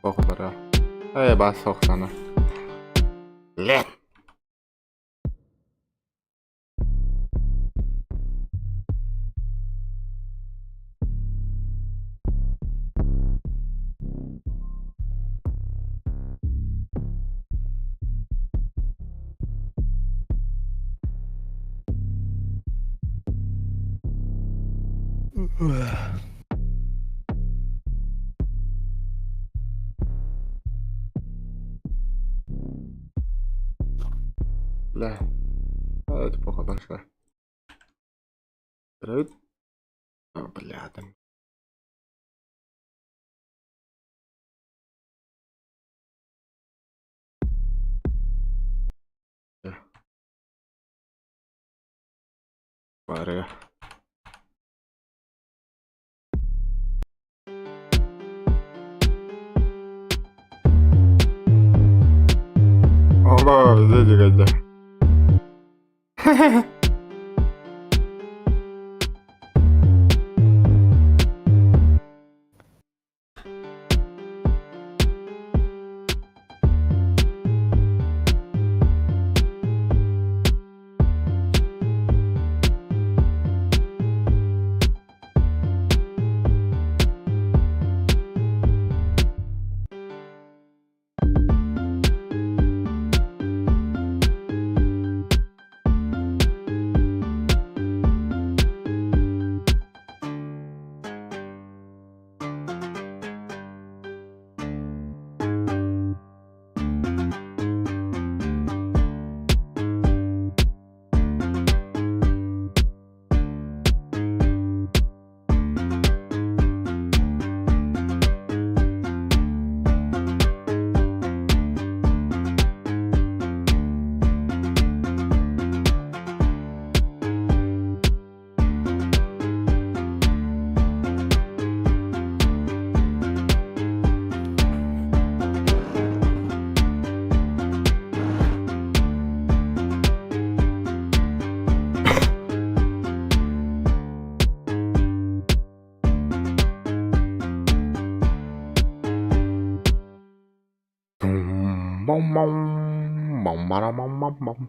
Pohut bara. Ei, bara sohsana. Lätt! لا هذا تبغى برشا رد بالله عدم باريح الله زي كده bom bom bom bom bom bom bom.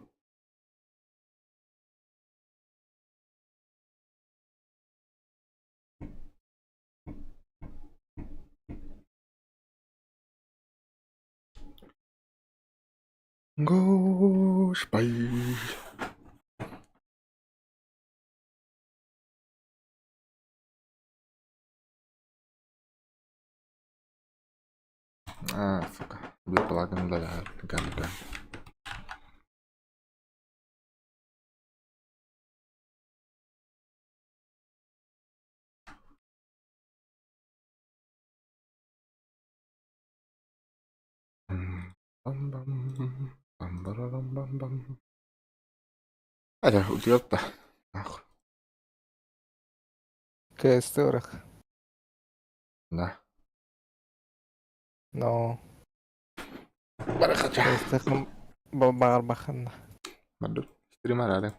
Господи. А, сука, бесполезно для гамма. Bam bam bam bam bam bam. Ada удобно. Нахуй. Кэстерах. Да. No. Барахача. Кэстерах бабарбахан. Mandul. Istri marah ada.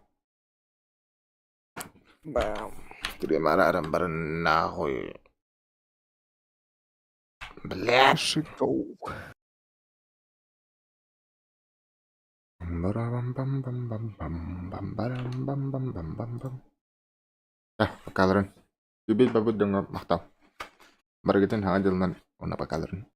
Bam. Istri marah ada berenang. Блядь. Шикоу. Pakalaran. Bibit babud dengan maktab. Baragitin hanga jalman. Una pakalaran.